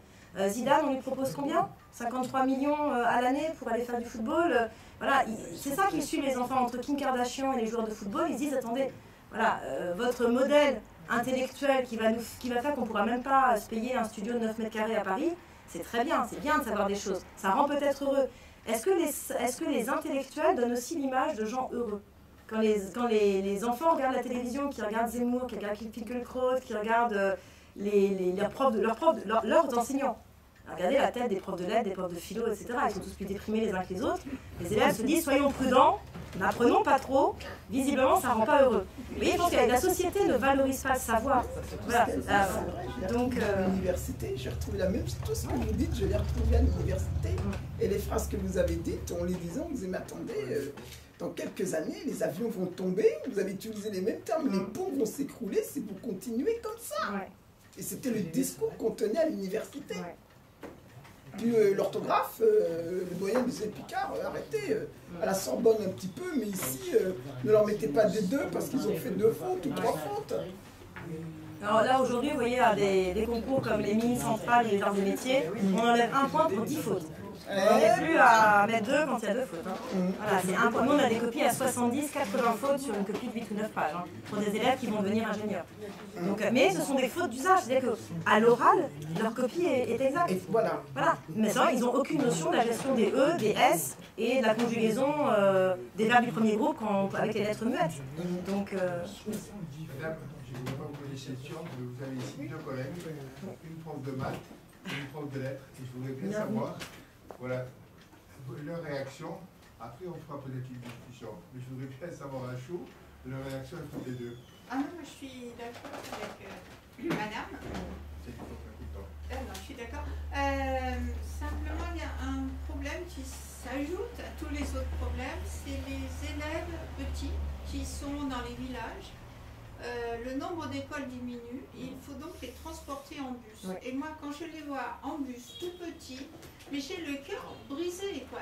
Zidane, on lui propose combien? 53 millions à l'année pour aller faire du football. Voilà, c'est ça qu'ils suivent les enfants entre Kim Kardashian et les joueurs de football. Ils se disent attendez, voilà, votre modèle intellectuel qui va faire qu'on ne pourra même pas se payer un studio de 9 mètres carrés à Paris, c'est très bien, c'est bien de savoir des choses. Ça rend peut-être heureux. Est-ce que les intellectuels donnent aussi l'image de gens heureux? Quand les enfants regardent la télévision, qui regardent Zemmour, qui regardent Finkielkraut, qui regardent leurs enseignants. Regardez la tête des profs de lettres, des profs de philo, etc. Ils sont tous plus déprimés les uns que les autres. Les élèves se disent soyons prudents, n'apprenons pas trop. Visiblement, ça ne rend pas heureux. Vous voyez, je pense que la société ne valorise pas le savoir. Voilà. Donc, à l'université, j'ai retrouvé la même chose. Tout ce que vous dites, je l'ai retrouvé à l'université. Et les phrases que vous avez dites, on les disait, on disait mais attendez, dans quelques années, les avions vont tomber. Vous avez utilisé les mêmes termes, les ponts vont s'écrouler si vous continuez comme ça. Ouais. Et c'était le discours qu'on tenait à l'université. Ouais. Puis l'orthographe, le doyen disait Picard, arrêtez, à la Sorbonne un petit peu, mais ici, ne leur mettez pas des 2 parce qu'ils ont fait 2 fautes ou 3 fautes. Alors là, aujourd'hui, vous voyez, à des concours comme les mini-centrales et les arts des métiers, on enlève 1 point pour 10 fautes. On n'est plus à mettre 2 quand il y a 2 fautes. Hein. Voilà, c'est 1 point. Nous, on a des copies à 70, 80 fautes sur une copie de 8 ou 9 pages, hein, pour des élèves qui vont devenir ingénieurs. Donc, mais ce sont des fautes d'usage, c'est-à-dire qu'à l'oral, leur copie est exacte. Et voilà. Voilà. Mais c'est vrai, ils n'ont aucune notion de la gestion des E, des S et de la conjugaison des verbes du premier groupe avec les lettres muettes. Donc, Madame, je ne vais pas vous poser cette question. Vous avez ici 2 collègues, une prof de maths et une prof de lettres. Et je voudrais bien savoir, voilà, leur réaction. Après, on fera peut-être une discussion. Mais je voudrais bien savoir à chaud leur réaction à toutes les 2. Ah non, je suis d'accord avec madame. Non, je suis d'accord. Simplement, il y a un problème qui s'ajoute à tous les autres problèmes, c'est les élèves petits qui sont dans les villages. Le nombre d'écoles diminue et il faut donc les transporter en bus. Ouais. Et moi, quand je les vois en bus tout petits, mais j'ai le cœur brisé, quoi.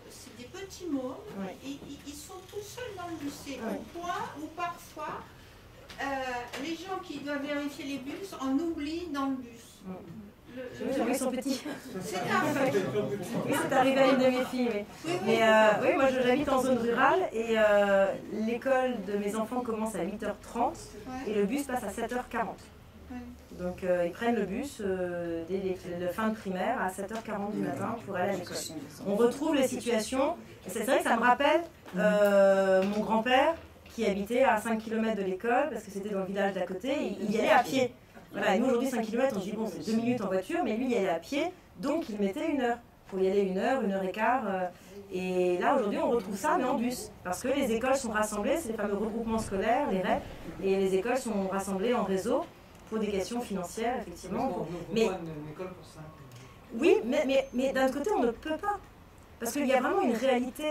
C'est des petits mômes, ouais. ils sont tout seuls dans le bus. C'est Ouais. au point où parfois les gens qui doit vérifier les bus en oublie dans le bus. Ils sont petits. C'est un fait. Oui, c'est arrivé à une de mes filles. Oui. Mais oui, moi j'habite en zone rurale et l'école de mes enfants commence à 8h30 et le bus passe à 7h40. Donc ils prennent le bus dès la fin de primaire à 7h40 du matin pour aller à l'école. On retrouve les situations, et c'est vrai que ça me rappelle mon grand-père qui habitait à 5 km de l'école parce que c'était dans le village d'à côté, il y allait à pied. Voilà, et nous aujourd'hui 5 km, on se dit bon c'est 2 minutes en voiture, mais lui il y allait à pied, donc il mettait 1 heure. Pour y aller 1 heure, 1 heure et quart. Et là aujourd'hui on retrouve ça mais en bus. Parce que les écoles sont rassemblées, c'est les fameux regroupements scolaires, les REP, et les écoles sont rassemblées en réseau pour des questions financières, effectivement. Mais, oui, mais d'un autre côté on ne peut pas. Parce qu'il y a vraiment une réalité,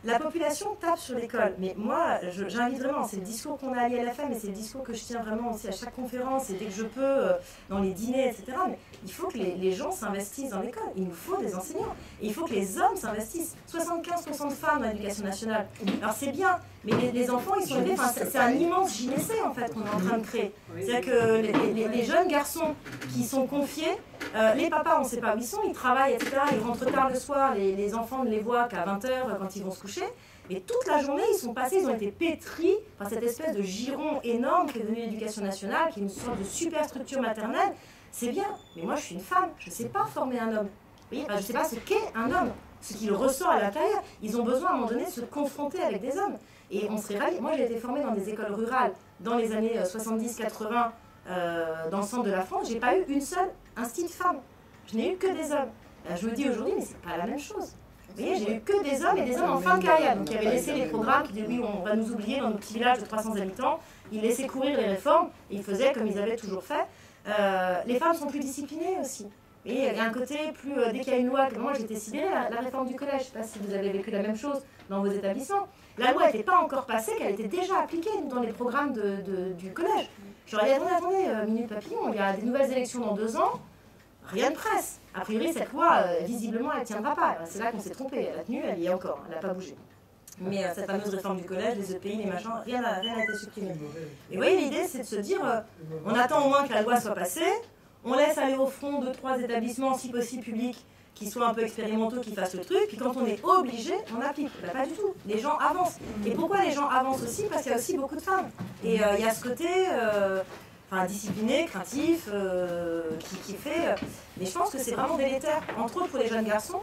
la population tape sur l'école, mais moi j'invite vraiment, c'est le discours qu'on a à l'ILFM et c'est le discours que je tiens vraiment aussi à chaque conférence et dès que je peux dans les dîners, etc. Mais il faut que les gens s'investissent dans l'école, il nous faut des enseignants, et il faut que les hommes s'investissent. 75% de femmes dans l'éducation nationale, alors c'est bien, mais les enfants ils sont élevés, c'est un immense gynécée en fait qu'on est en train de créer. C'est-à-dire que les jeunes garçons qui sont confiés, les papas on ne sait pas où ils sont, ils travaillent, etc. Ils rentrent tard le soir, les enfants ne les voient qu'à 20h quand ils vont se coucher. Mais toute la journée, ils ont été pétris par cette espèce de giron énorme qui est devenu l'éducation nationale, qui est une sorte de superstructure maternelle. C'est bien, mais moi je suis une femme, je ne sais pas former un homme. Oui, je ne sais pas ce qu'est un homme, ce qu'il ressort à l'intérieur. Ils ont besoin à un moment donné de se confronter avec des hommes. Et on serait ravis. Moi j'ai été formée dans des écoles rurales dans les années 70-80 dans le centre de la France. Je n'ai pas eu une seule institut femme. Je n'ai eu que des hommes. Je me dis aujourd'hui, mais ce n'est pas la même chose. Vous voyez, j'ai eu que des hommes et des hommes en fin de carrière. Donc, qui avaient laissé les programmes, qui disaient oui, on va nous oublier dans nos petits villages de 300 habitants. Ils laissaient courir les réformes et ils faisaient comme ils avaient toujours fait. Les femmes sont plus disciplinées aussi. Et il y a un côté plus, dès qu'il y a une loi, comme moi j'étais sidérée, la réforme du collège, je ne sais pas si vous avez vécu la même chose dans vos établissements. La loi n'était pas encore passée, qu'elle était déjà appliquée dans les programmes du collège. Je leur ai dit, attendez, minute papillon, il y a des nouvelles élections dans 2 ans. Rien de presse. A priori, cette loi, visiblement, elle ne tiendra pas. C'est là qu'on s'est trompé. Elle a tenu, elle y est encore. Elle n'a pas bougé. Mais cette fameuse réforme du collège, les EPI, les machins, rien n'a été supprimé. Et vous voyez, l'idée, c'est de se dire, on attend au moins que la loi soit passée, on laisse aller au front 2-3 établissements, si possible publics, qui soient un peu expérimentaux, qui fassent le truc, puis quand on est obligé, on applique. Ben, pas du tout. Les gens avancent. Et pourquoi les gens avancent aussi? Parce qu'il y a aussi beaucoup de femmes. Et il y a ce côté... discipliné, craintif, qui fait... mais je pense que c'est vraiment délétère, entre autres pour les jeunes garçons.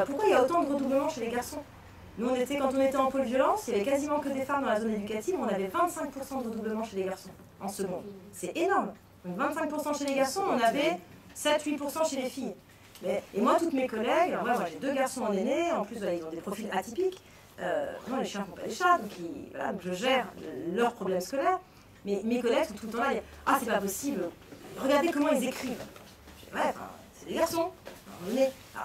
Pourquoi il y a autant de redoublements chez les garçons? Nous, quand on était en pôle violence, il y avait quasiment que des femmes dans la zone éducative, on avait 25% de redoublements chez les garçons, en seconde. C'est énorme. Donc 25% chez les garçons, on avait 7-8% chez les filles. Et moi, toutes mes collègues, alors moi j'ai 2 garçons en aîné, en plus ils ont des profils atypiques. Non, les chiens ne font pas les chats, donc je gère leurs problèmes scolaires. Mais mes collègues sont tout le temps là, ah c'est pas possible, regardez comment ils écrivent. Ouais, c'est des garçons.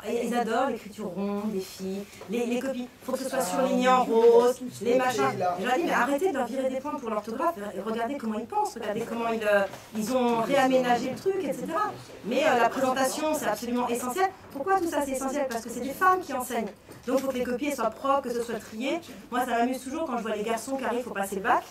Ils adorent l'écriture ronde, les filles, les copies. Il faut que ce soit surligné en rose, les machins. Je leur dis, mais arrêtez de leur virer des points pour l'orthographe et regardez comment ils pensent, regardez comment ils ont réaménagé le truc, etc. Mais la présentation, c'est absolument essentiel. Pourquoi tout ça c'est essentiel? Parce que c'est des femmes qui enseignent. Donc il faut que les copies soient propres, que ce soit trié. Moi ça m'amuse toujours quand je vois les garçons qui arrivent pour passer le bac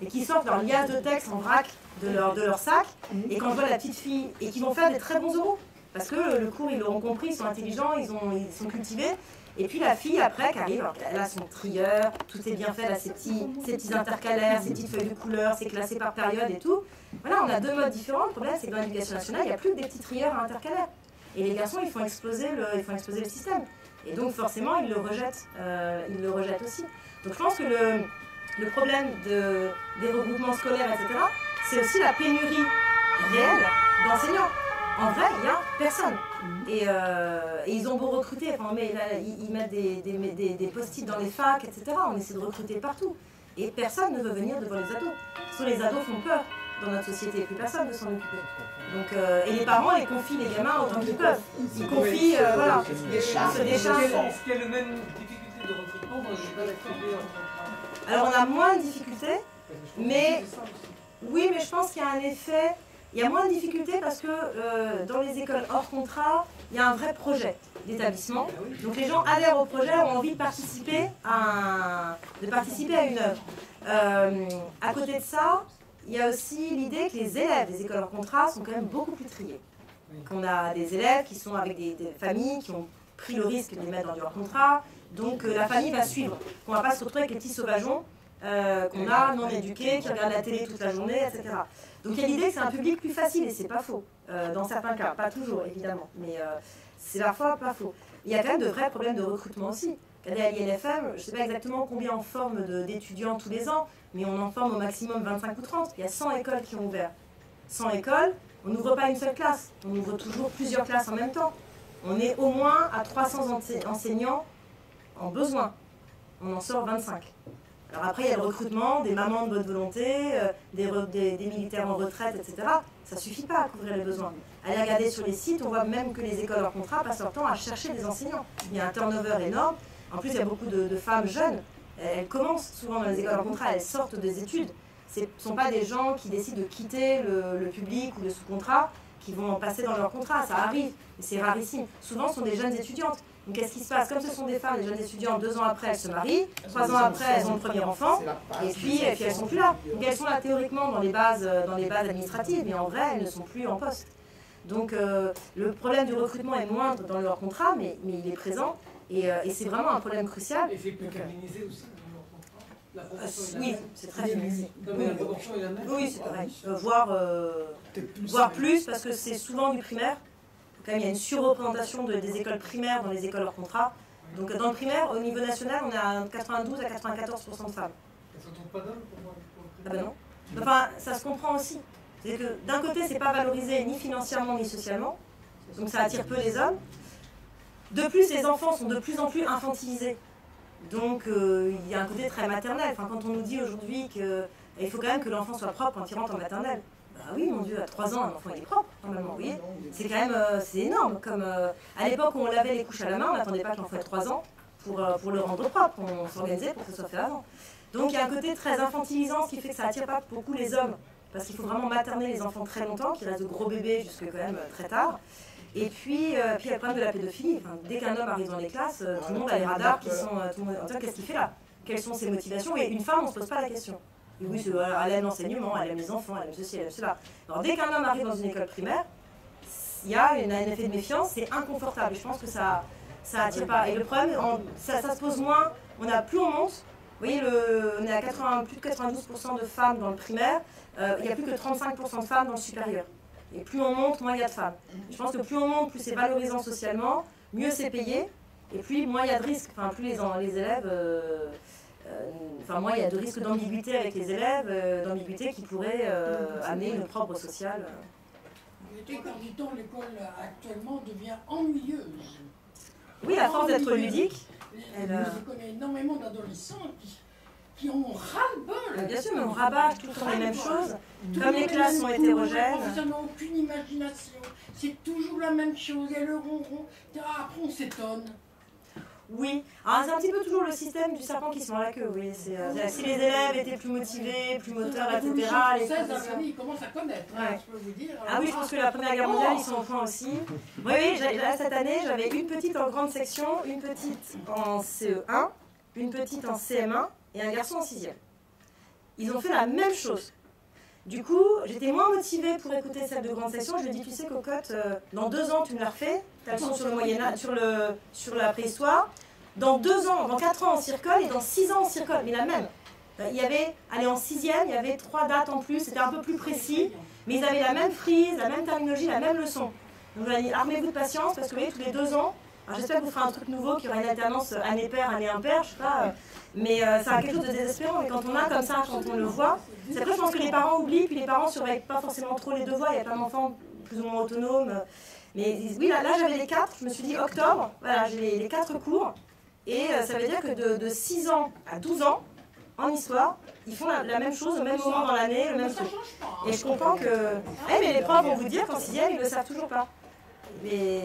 et qui sortent leur liasse de texte en vrac de leur sac. Et quand je vois la petite fille et qui vont faire des très bons oraux. Parce que le cours, ils l'auront compris, ils sont intelligents, ils sont cultivés. Et puis la fille, après, qui arrive, elle a son trieur, tout est bien fait, elle a ses petits intercalaires, ses petites feuilles de couleur, c'est classé par période et tout. Voilà, on a 2 modes différents. Le problème, c'est que dans l'éducation nationale, il n'y a plus que des petits trieurs à intercalaires. Et les garçons, ils font exploser le système. Et donc, forcément, ils le rejettent aussi. Donc, je pense que le problème des regroupements scolaires, etc., c'est aussi la pénurie réelle d'enseignants. En vrai, il n'y a personne. Et ils ont beau recruter, ils mettent des post-it dans les facs, etc. On essaie de recruter partout. Et personne ne veut venir devant les ados. Parce que les ados font peur dans notre société. Plus personne ne veut s'en occuper. Donc, et les parents les confient les gamins autant qu'ils peuvent. Ils confient, voilà, ils se déchargent. Est-ce qu'il y a la même difficulté de recrutement dans les écoles privées en contrat? Alors, on a moins de difficultés, mais oui, mais je pense qu'il y a un effet... Il y a moins de difficultés parce que dans les écoles hors contrat, il y a un vrai projet d'établissement. Donc les gens adhèrent au projet, ont envie de participer à une œuvre. À côté de ça, il y a aussi l'idée que les élèves des écoles hors contrat sont quand même beaucoup plus triés. Qu'on a des élèves qui sont avec des familles qui ont pris le risque de les mettre dans du hors contrat, donc la famille va suivre. Qu'on ne va pas se retrouver avec les petits sauvageons qu'on a, non éduqués, qui regardent la télé toute la journée, etc. Donc il y a l'idée que c'est un public plus facile, et c'est pas faux. Dans certains cas, pas toujours évidemment, mais c'est parfois pas faux. Il y a quand même de vrais problèmes de recrutement aussi. Regardez à l'INFM, je ne sais pas exactement combien on forme d'étudiants tous les ans, mais on en forme au maximum 25 ou 30. Il y a 100 écoles qui ont ouvert. 100 écoles, on n'ouvre pas une seule classe, on ouvre toujours plusieurs classes en même temps. On est au moins à 300 enseignants en besoin. On en sort 25. Alors après, il y a le recrutement, des mamans de bonne volonté, des militaires en retraite, etc. Ça ne suffit pas à couvrir les besoins. Allez regarder sur les sites, on voit même que les écoles hors contrat passent leur temps à chercher des enseignants. Il y a un turnover énorme. En plus, il y a beaucoup de femmes jeunes. Elles commencent souvent dans les écoles hors contrat, elles sortent des études. Ce ne sont pas des gens qui décident de quitter le public ou le sous-contrat, qui vont passer dans leur contrat. Ça arrive, mais c'est rarissime. Souvent, ce sont des jeunes étudiantes. Donc, qu'est-ce qui se passe? Comme ce sont des femmes, des jeunes étudiantes, 2 ans après, elles se marient. 3 ans après, elles ont le premier enfant. Et puis elles ne sont plus là. Donc, elles sont là théoriquement dans les bases administratives, mais en vrai, elles ne sont plus en poste. Donc, le problème du recrutement est moindre dans leur contrat, mais il est présent. Et c'est vraiment un problème crucial. Et c'est plus féminisé aussi dans leur contrat. La proportion est la Oui, même. c'est très féminisé. Non, mais la proportion est la même. Oui, c'est pareil. Voire plus, parce que c'est souvent du primaire. Quand même, il y a une surreprésentation des écoles primaires dans les écoles hors contrat. Donc dans le primaire, au niveau national, on a 92 à 94% de femmes. Elles ne s'entendent pas d'hommes pour moi. Ah ben non. Enfin, ça se comprend aussi. C'est que d'un côté, c'est pas valorisé ni financièrement ni socialement. Donc ça attire peu les hommes. De plus, les enfants sont de plus en plus infantilisés. Donc il y a un côté très maternel. Enfin, quand on nous dit aujourd'hui qu'il faut quand même que l'enfant soit propre quand il rentre en maternelle. Bah oui, mon Dieu, à 3 ans, un enfant il est propre, normalement, vous voyez. C'est quand même, c'est énorme. Comme à l'époque où on lavait les couches à la main, on n'attendait pas que l'enfant ait 3 ans pour le rendre propre. On s'organisait pour que ce soit fait avant. Donc il y a un côté très infantilisant, ce qui fait que ça attire pas beaucoup les hommes. Parce qu'il faut vraiment materner les enfants très longtemps, qu'ils restent de gros bébés jusque quand même très tard. Et puis il y a le problème de la pédophilie. Enfin, dès qu'un homme arrive dans les classes, tout le monde a les radars qui sont... tout le monde, qu'est-ce qu'il fait là? Quelles sont ses motivations? Et une femme, on ne se pose pas la question. Et oui, elle aime l'enseignement, elle aime les enfants, elle aime ceci, elle aime cela. Alors dès qu'un homme arrive dans une école primaire, il y a un effet de méfiance, c'est inconfortable. Et je pense que ça attire pas. Et le problème, ça se pose moins, plus on monte, vous voyez, on est à plus de 92% de femmes dans le primaire, il n'y a plus que 35% de femmes dans le supérieur. Et plus on monte, moins il y a de femmes. Je pense que plus on monte, plus c'est valorisant socialement, mieux c'est payé, et puis moins il y a de risques. Enfin, plus les élèves... moi, il y a de risques d'ambiguïté avec les élèves, d'ambiguïté qui pourraient amener une opprobre sociale. Dit-on, l'école actuellement devient ennuyeuse. Oui, à force d'être ludique. Je connais énormément d'adolescents qui ont ras-le-bol. Bien sûr, mais on rabâche tout le temps les mêmes choses. Comme les classes sont hétérogènes. Les professeurs n'ont aucune imagination. C'est toujours la même chose. Il y a le ronron. Après, on s'étonne. Oui, alors c'est un petit peu toujours le système du serpent qui se mord la queue, oui. Si les élèves étaient plus motivés, plus moteurs, etc. Les professeurs, ils commencent à connaître, ouais. Je peux vous dire. Ah oui, je pense que la Première Guerre mondiale, ils sont au point aussi. Oui, là, cette année, j'avais une petite en grande section, une petite en CE1, une petite en CM1 et un garçon en 6e. Ils ont fait la même chose. Du coup, j'étais moins motivée pour écouter celle de grande section. Je lui ai dit, tu sais, cocotte, dans 2 ans, tu me la refais. Tu as le son sur le Moyen-Âge, sur la préhistoire. Dans 2 ans, dans 4 ans, on s'y recolle, et dans 6 ans, on s'y recolle. Mais la même. Il y avait, en 6e, il y avait 3 dates en plus. C'était un peu plus précis. Mais ils avaient la même frise, la même terminologie, la même leçon. Donc, je leur ai dit, armez-vous de patience, parce que vous voyez, tous les 2 ans, j'espère que vous ferez un truc nouveau, qu'il y aura une alternance année paire, année impaire, je sais pas. Mais ça a quelque chose de désespérant. Et quand on a comme ça, quand on le voit, c'est après, je pense que les parents oublient, puis les parents ne surveillent pas forcément trop les devoirs. Il y a plein d'enfants plus ou moins autonomes. Mais oui, là j'avais les 4. Je me suis dit octobre, voilà, j'ai les 4 cours. Et ça veut dire que de 6 ans à 12 ans, en histoire, ils font la même chose au même moment dans l'année, le même truc. Et je comprends que... mais les profs vont vous dire qu'en 6e, ils ne le savent toujours pas. Mais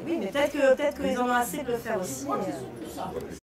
oui, mais peut-être qu'ils en ont assez de le faire aussi.